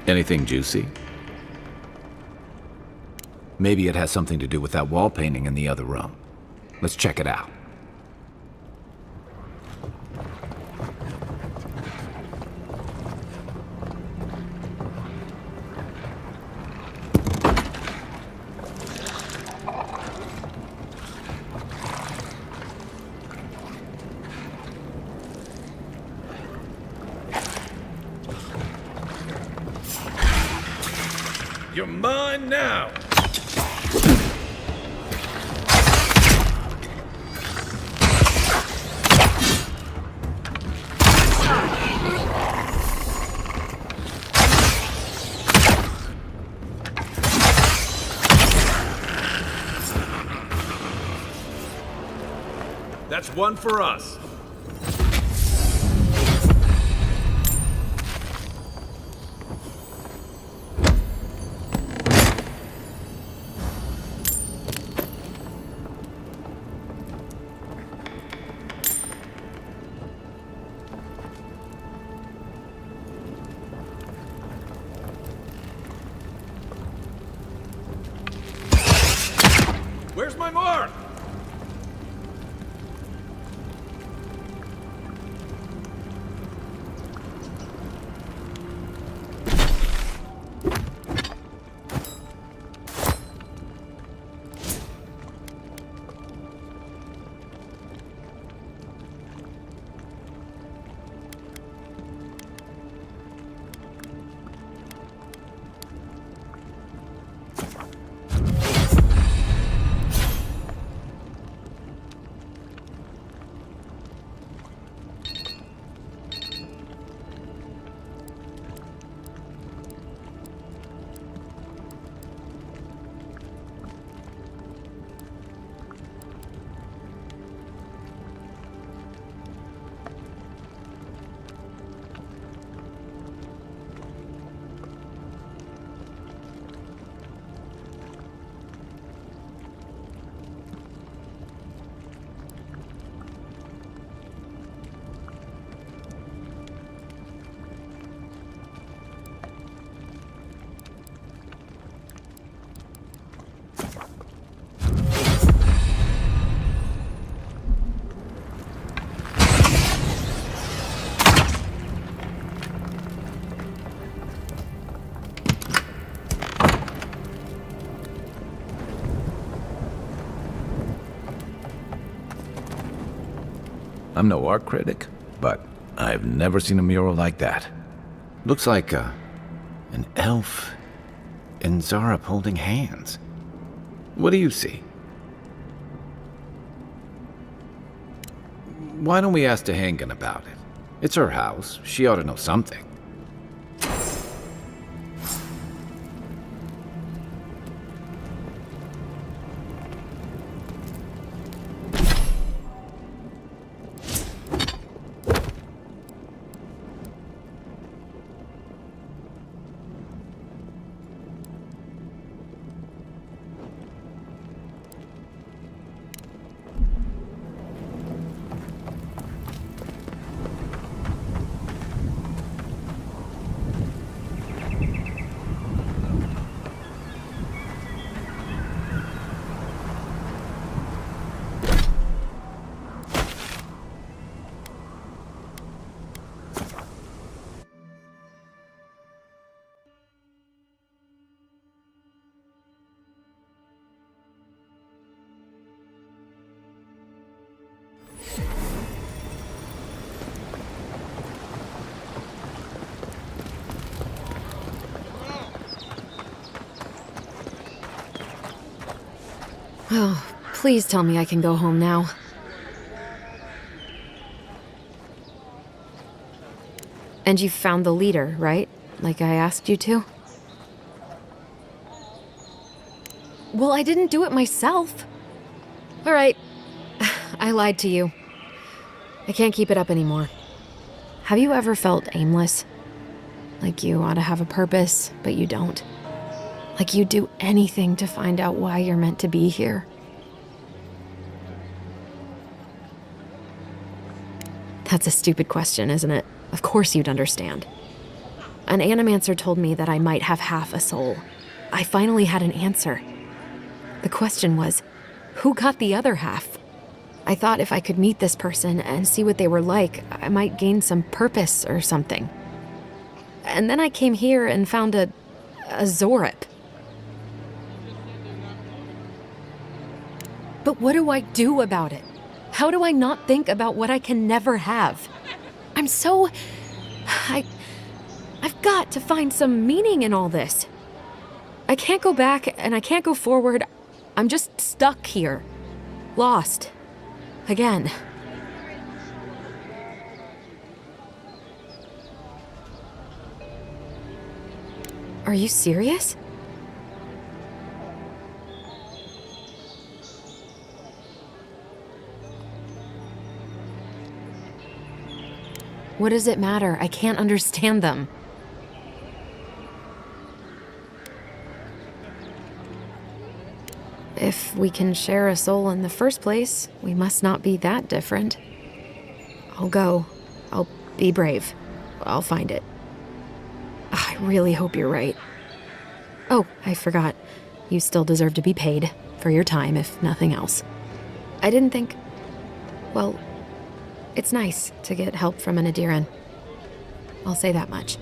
Anything juicy? Maybe it has something to do with that wall painting in the other room. Let's check it out. You're mine now! That's one for us. Where's my mark? I'm no art critic, but I've never seen a mural like that. Looks like an elf and Zara holding hands. What do you see? Why don't we ask Tehangan about it? It's her house. She ought to know something. Oh, please tell me I can go home now. And you found the leader, right? Like I asked you to? Well, I didn't do it myself. All right. I lied to you. I can't keep it up anymore. Have you ever felt aimless? Like you ought to have a purpose, but you don't? Like you'd do anything to find out why you're meant to be here? That's a stupid question, isn't it? Of course you'd understand. An animancer told me that I might have half a soul. I finally had an answer. The question was, who got the other half? I thought if I could meet this person and see what they were like, I might gain some purpose or something. And then I came here and found a Zorip. But what do I do about it? How do I not think about what I can never have? I'm so... I've got to find some meaning in all this. I can't go back and I can't go forward. I'm just stuck here. Lost. Again. Are you serious? What does it matter? I can't understand them. If we can share a soul in the first place, we must not be that different. I'll go. I'll be brave. I'll find it. I really hope you're right. Oh, I forgot. You still deserve to be paid for your time, if nothing else. I didn't think... Well, it's nice to get help from an Adiran. I'll say that much.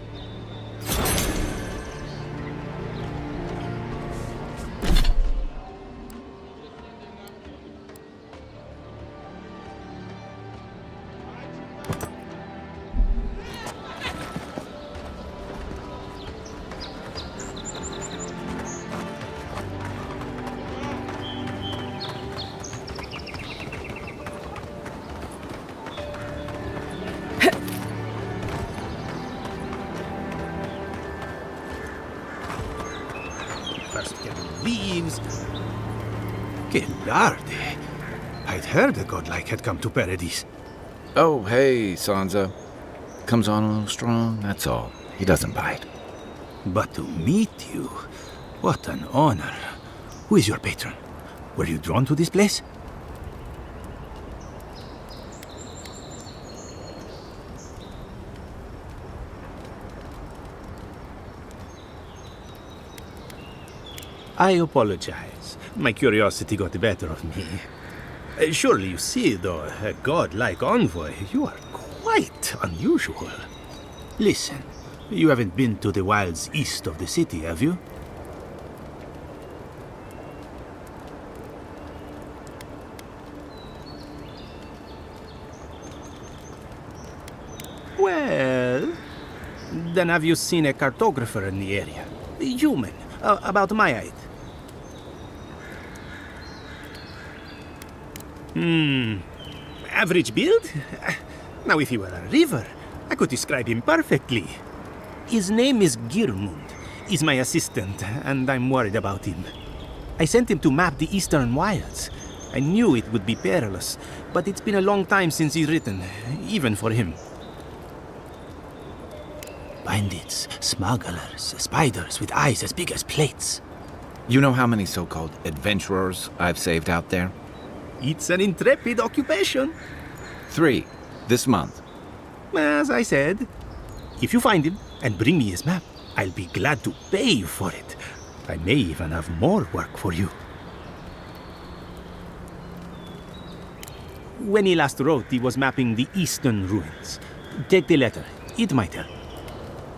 Leaves. Que larde. I'd heard a godlike had come to Paradise. Oh, hey, Sansa. Comes on a little strong, that's all. He doesn't bite. But to meet you, what an honor. Who is your patron? Were you drawn to this place? I apologize. My curiosity got the better of me. Surely you see, though, a god-like envoy, you are quite unusual. Listen, you haven't been to the wilds east of the city, have you? Well, then have you seen a cartographer in the area? Human, about my height. Average build? Now, if he were a river, I could describe him perfectly. His name is Girmund. He's my assistant, and I'm worried about him. I sent him to map the eastern wilds. I knew it would be perilous, but it's been a long time since he's written, even for him. Bandits, smugglers, spiders with eyes as big as plates. You know how many so-called adventurers I've saved out there? It's an intrepid occupation. 3, this month. As I said, if you find him and bring me his map, I'll be glad to pay you for it. I may even have more work for you. When he last wrote, he was mapping the eastern ruins. Take the letter. It might help.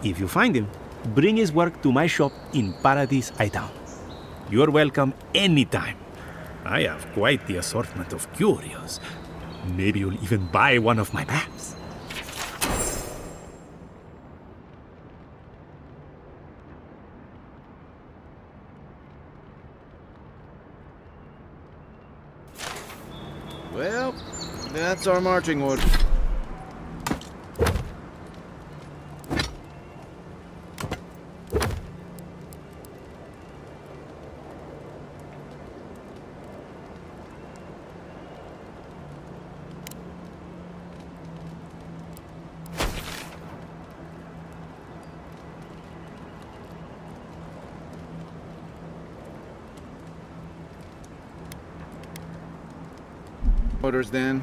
If you find him, bring his work to my shop in Paradise Hightown. You're welcome anytime. I have quite the assortment of curios. Maybe you'll even buy one of my maps. Well, that's our marching order. Orders then.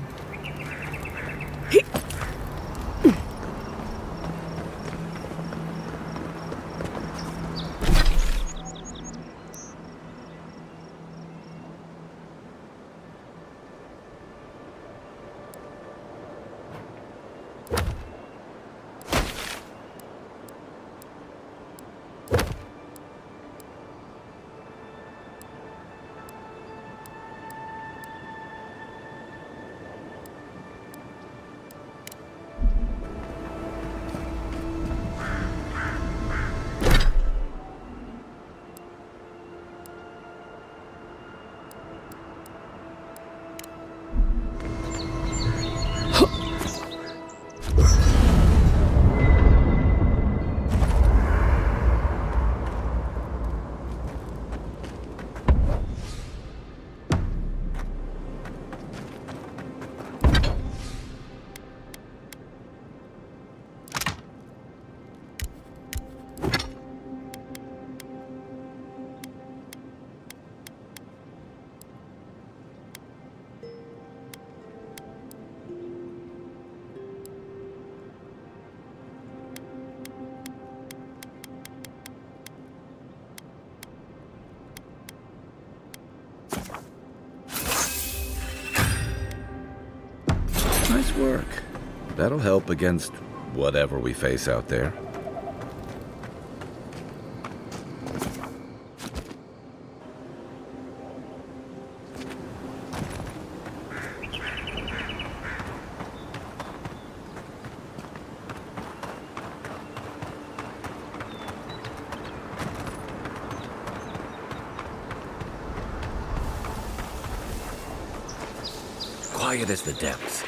Nice work. That'll help against whatever we face out there. Quiet as the depths.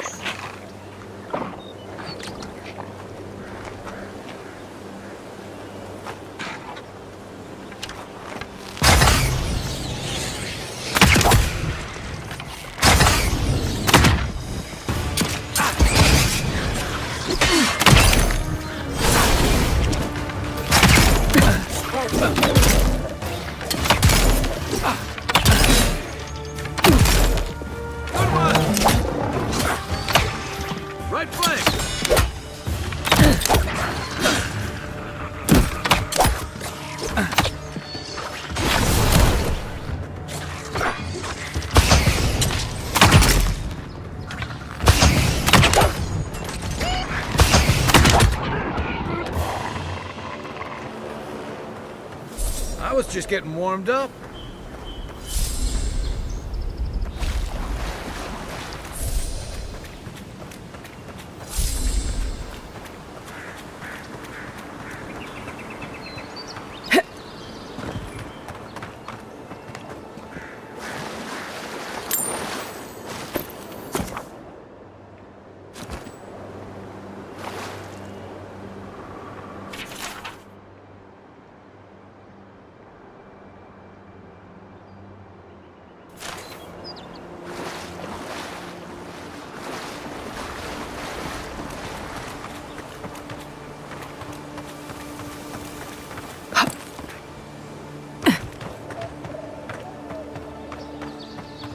I was just getting warmed up.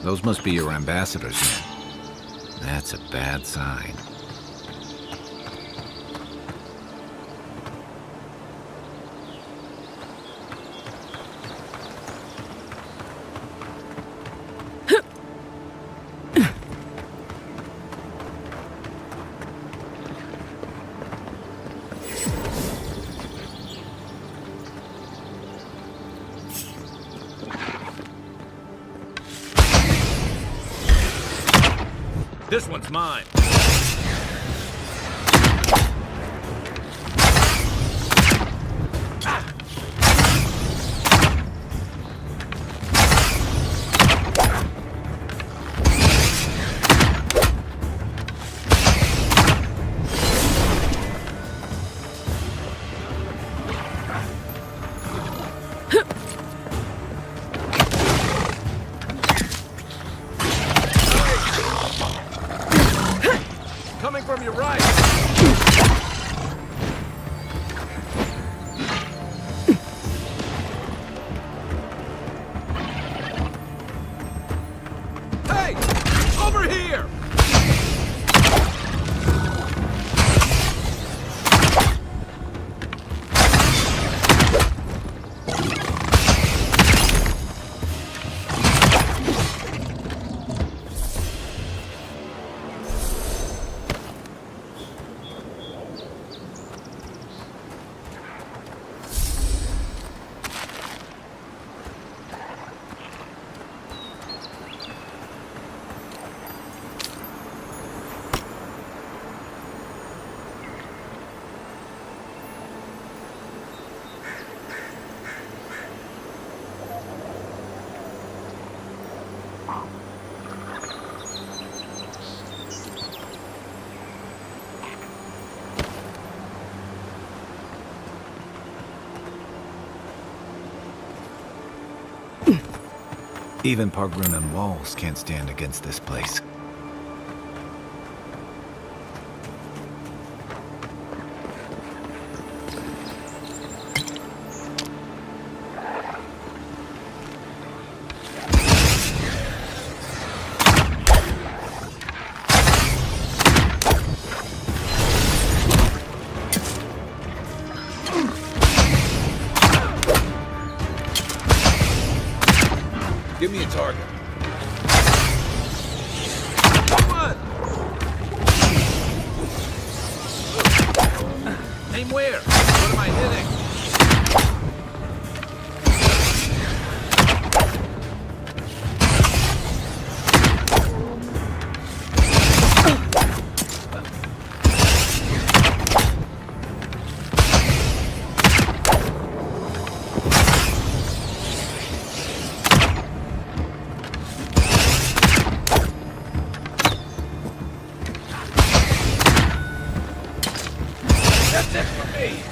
Those must be your ambassadors men. That's a bad sign. This one's mine. Even Pargrunan walls can't stand against this place. Give me a target. Come on! Aim where? What am I hitting? That's it for me.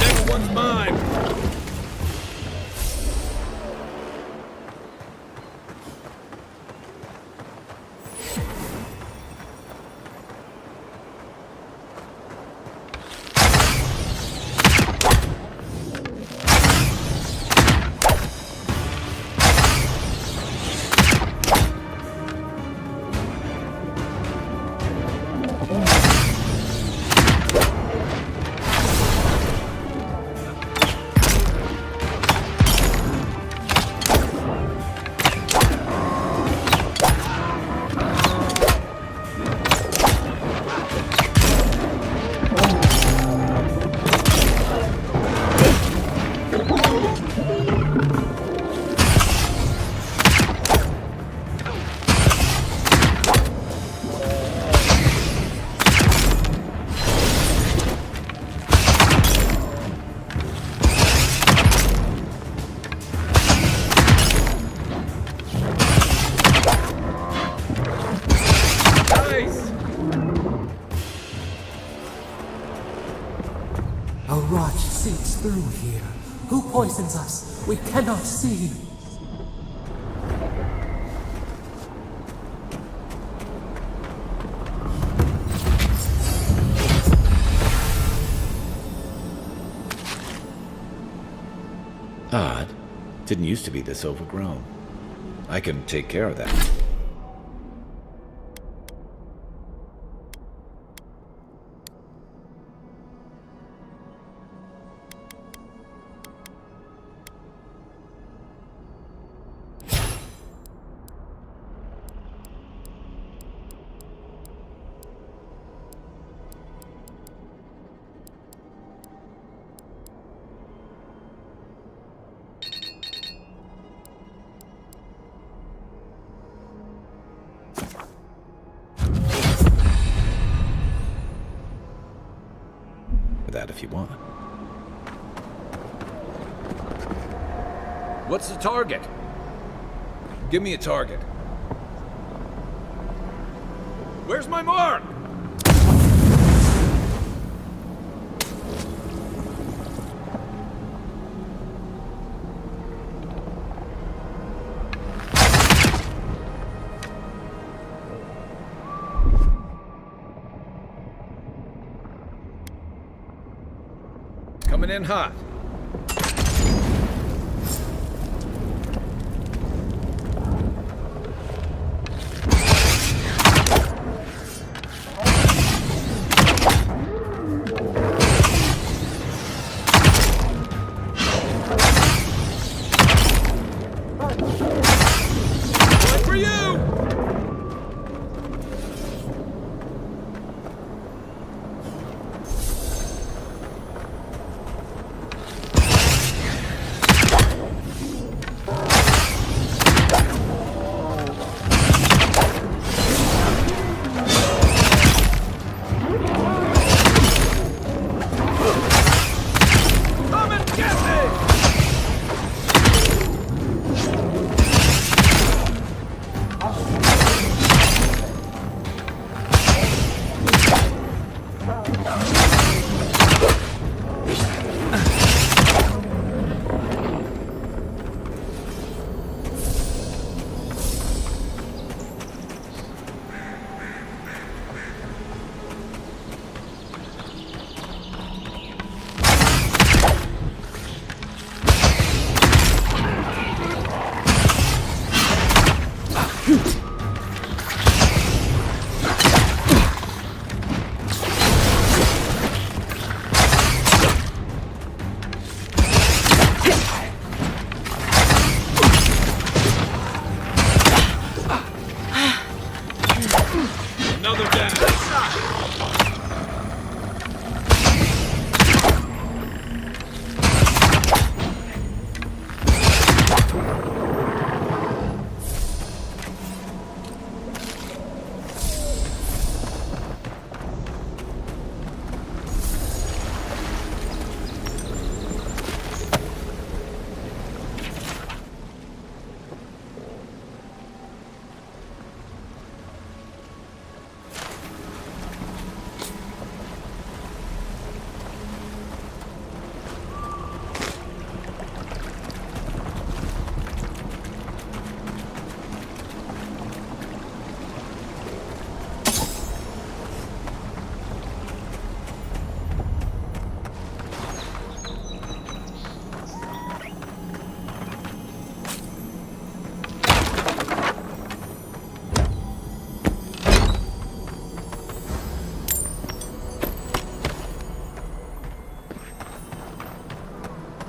Next one's mine. A rush seeps through here. Who poisons us? We cannot see. Odd. Didn't used to be this overgrown. I can take care of that. That if you want. What's the target? Give me a target. Where's my mark? Coming in hot.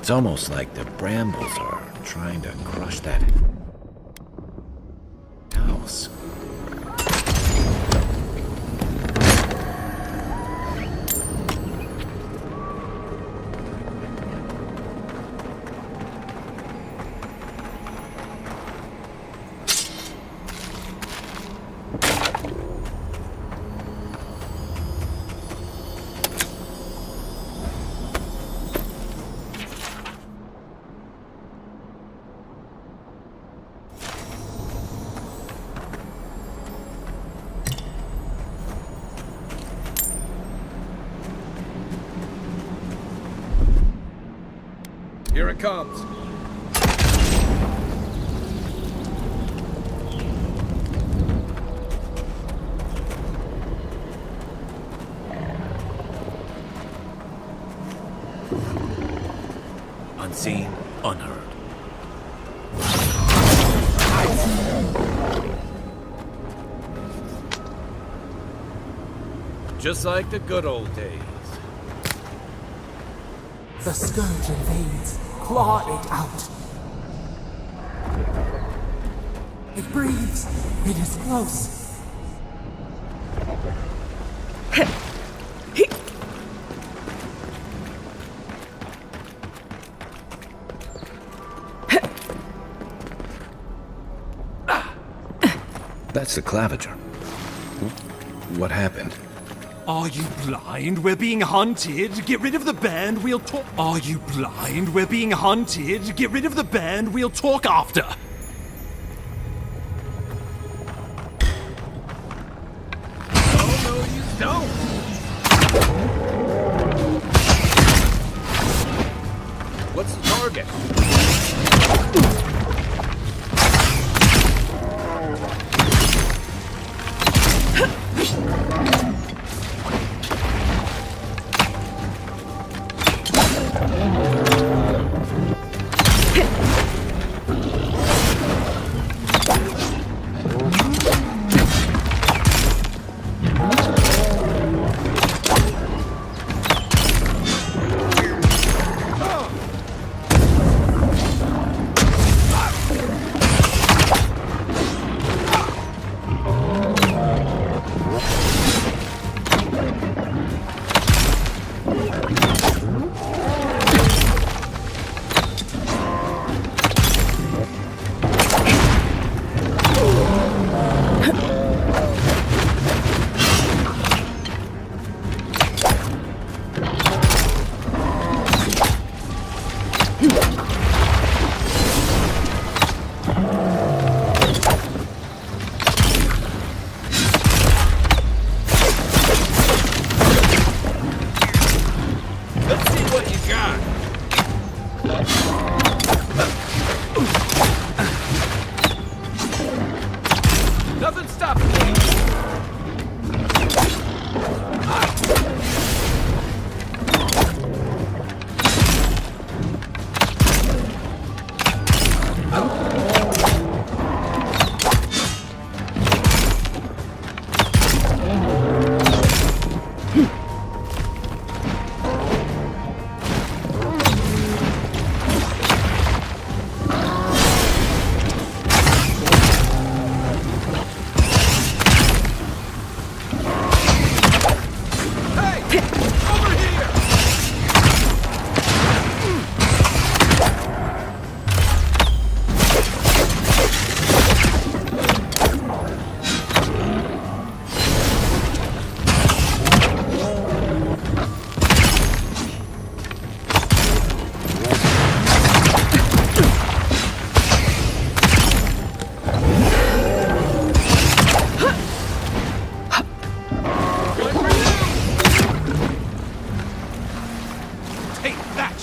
It's almost like the brambles are trying to crush that house. Here it comes. Unseen, unheard. Just like the good old days. The scourge invades. Claw it out. It breathes. It is close. That's the claviger. What happened? Are you blind? We're being hunted. Get rid of the band, we'll talk. Are you blind? We're being hunted. Get rid of the band, we'll talk after. Oh, no, you don't. What's the target? Let's see what you got. Nothing stopping me.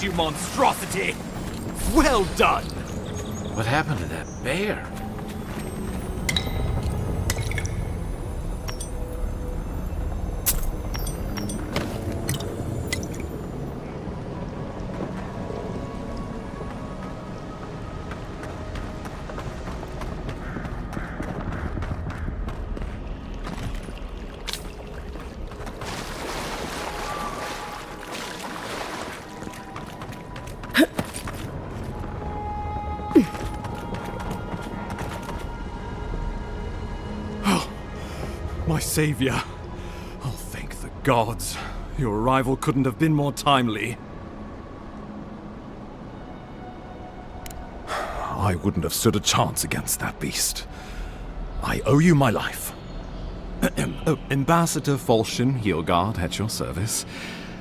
You monstrosity! Well done! What happened to that bear? My savior. Oh, thank the gods. Your arrival couldn't have been more timely. I wouldn't have stood a chance against that beast. I owe you my life. Ambassador Falchion Heelguard at your service.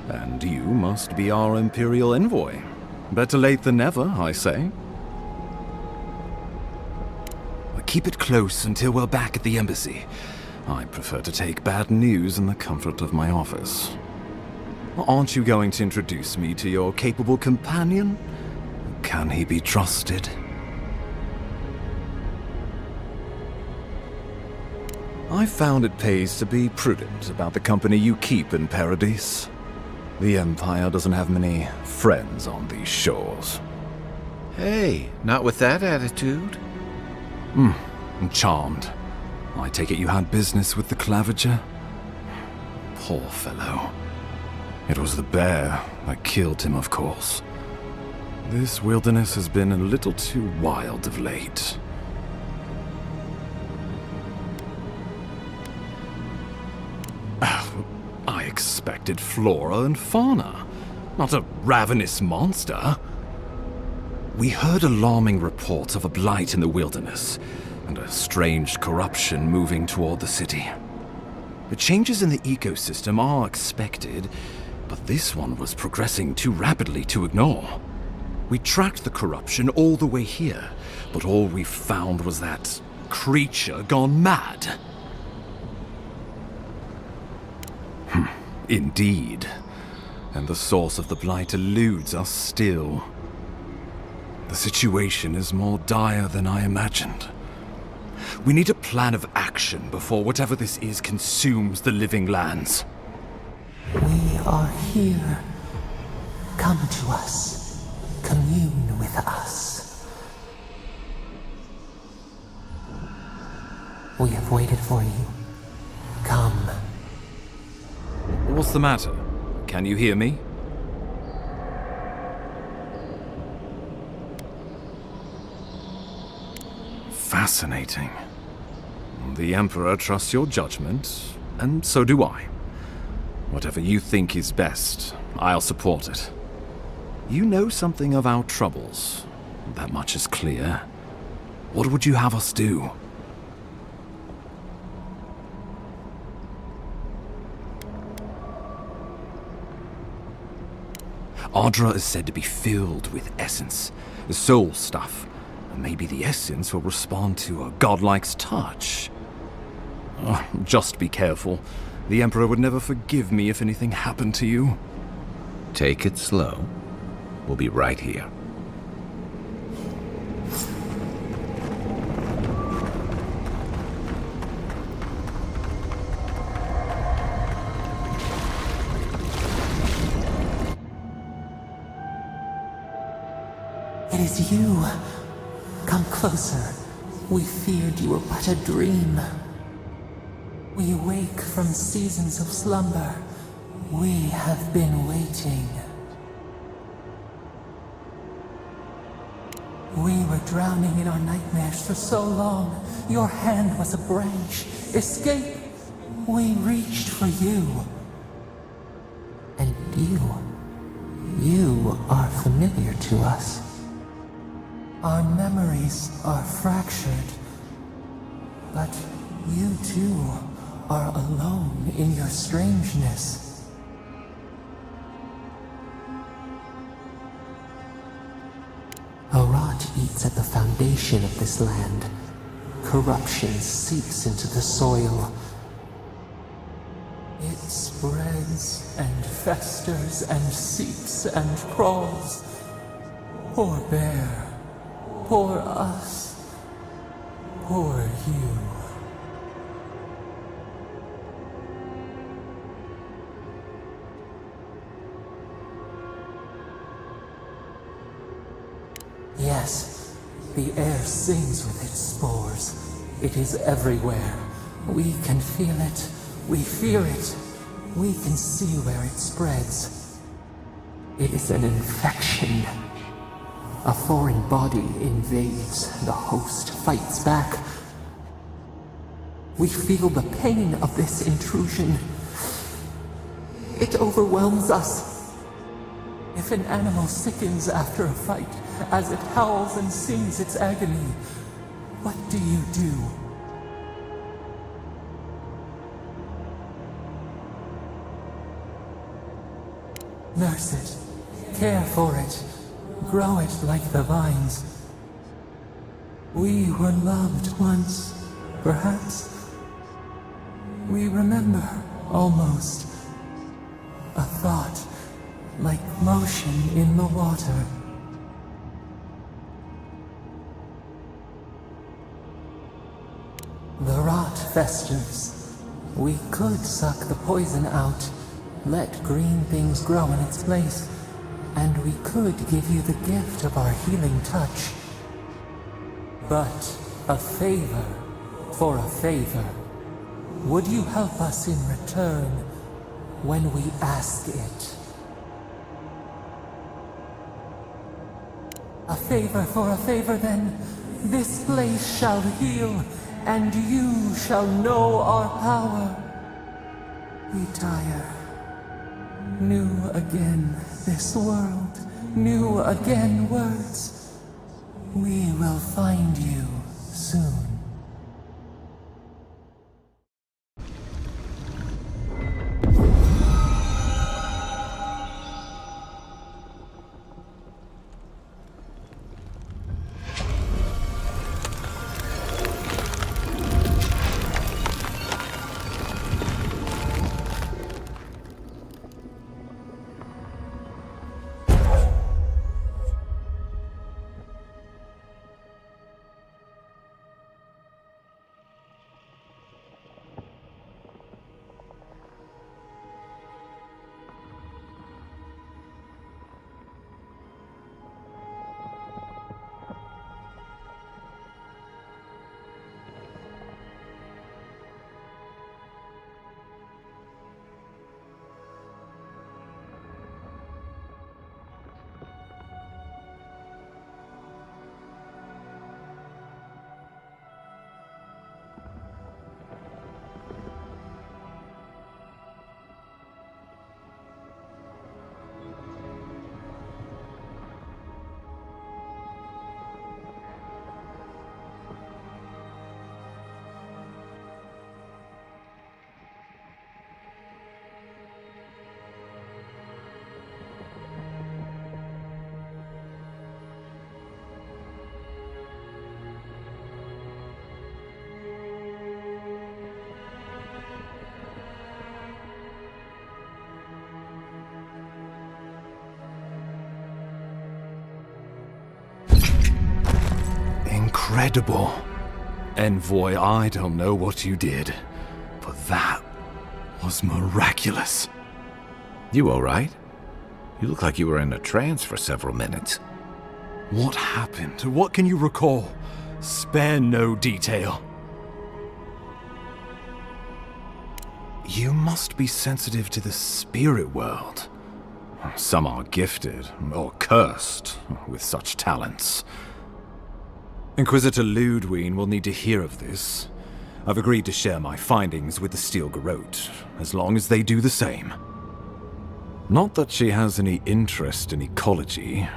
And you must be our Imperial envoy. Better late than never, I say. Keep it close until we're back at the embassy. I prefer to take bad news in the comfort of my office. Aren't you going to introduce me to your capable companion? Can he be trusted? I found it pays to be prudent about the company you keep in Paradise. The Empire doesn't have many friends on these shores. Hey, not with that attitude. I'm charmed. I take it you had business with the Claviger? Poor fellow. It was the bear that killed him, of course. This wilderness has been a little too wild of late. I expected flora and fauna, not a ravenous monster. We heard alarming reports of a blight in the wilderness, and a strange corruption moving toward the city. The changes in the ecosystem are expected, but this one was progressing too rapidly to ignore. We tracked the corruption all the way here, but all we found was that creature gone mad. Indeed. And the source of the blight eludes us still. The situation is more dire than I imagined. We need a plan of action before whatever this is consumes the living lands. We are here. Come to us. Commune with us. We have waited for you. Come. What's the matter? Can you hear me? Fascinating. The Emperor trusts your judgment, and so do I. Whatever you think is best, I'll support it. You know something of our troubles. That much is clear. What would you have us do? Ardra is said to be filled with essence, the soul stuff. Maybe the essence will respond to a godlike's touch. Just be careful. The Emperor would never forgive me if anything happened to you. Take it slow. We'll be right here. It is you. Come closer. We feared you were but a dream. We wake from seasons of slumber. We have been waiting. We were drowning in our nightmares for so long. Your hand was a branch. Escape! We reached for you. And you are familiar to us. Our memories are fractured. But you too are alone in your strangeness. A rot eats at the foundation of this land. Corruption seeps into the soil. It spreads and festers and seeps and crawls. Poor bear. Poor us. Poor you. Yes, the air sings with its spores. It is everywhere. We can feel it. We fear it. We can see where it spreads. It is an infection. A foreign body invades. The host fights back. We feel the pain of this intrusion. It overwhelms us. If an animal sickens after a fight, as it howls and sings its agony, what do you do? Nurse it, care for it, grow it like the vines. We were loved once, perhaps. We remember, almost. A thought, like motion in the water. The rot festers. We could suck the poison out, let green things grow in its place, and we could give you the gift of our healing touch. But a favor for a favor. Would you help us in return when we ask it? A favor for a favor, then. This place shall heal, and you shall know our power. We tire. New again this world, new again words. We will find you soon. incredible. Envoy, I don't know what you did, but that was miraculous. You all right? You look like you were in a trance for several minutes. What happened? What can you recall? Spare no detail. You must be sensitive to the spirit world. Some are gifted, or cursed, with such talents. Inquisitor Ludwig will need to hear of this. I've agreed to share my findings with the Steel Garrote, as long as they do the same. Not that she has any interest in ecology.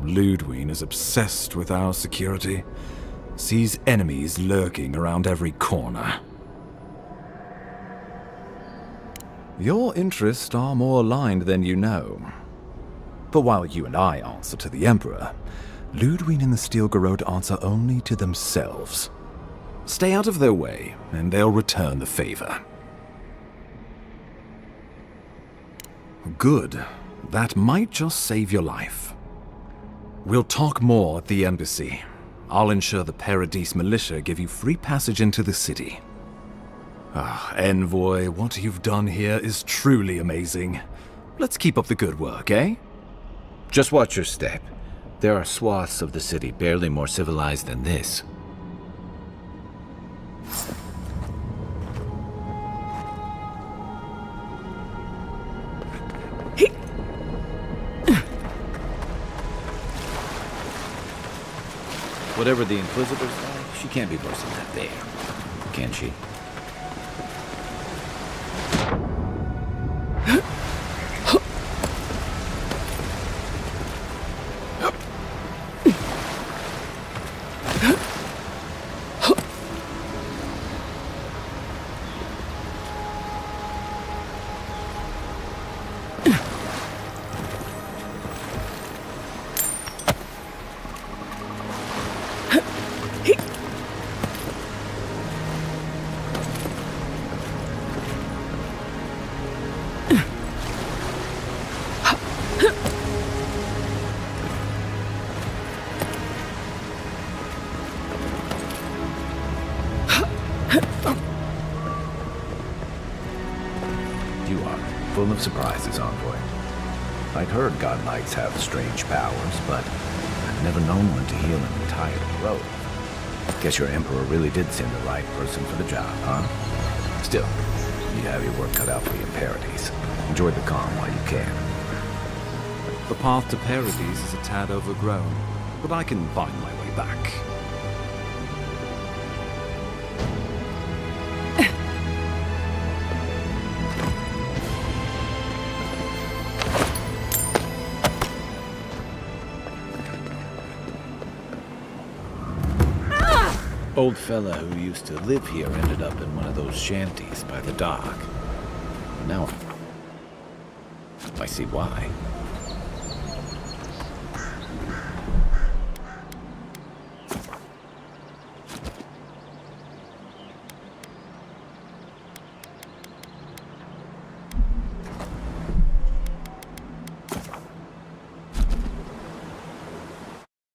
Ludwig is obsessed with our security, sees enemies lurking around every corner. Your interests are more aligned than you know. But while you and I answer to the Emperor, Ludwig and the Steel Garrote answer only to themselves. Stay out of their way, and they'll return the favor. Good. That might just save your life. We'll talk more at the embassy. I'll ensure the Paradise militia give you free passage into the city. Envoy, what you've done here is truly amazing. Let's keep up the good work, eh? Just watch your step. There are swaths of the city barely more civilized than this. Whatever the Inquisitor's like, she can't be worse than that there, can she? Full of surprises, Envoy. I'd heard God Knights have strange powers, but I've never known one to heal an entire grove. Guess your Emperor really did send the right person for the job, huh? Still, you have your work cut out for you in Paradise. Enjoy the calm while you can. The path to Paradise is a tad overgrown, but I can find my way back. Old fella who used to live here ended up in one of those shanties by the dock. Now I see why.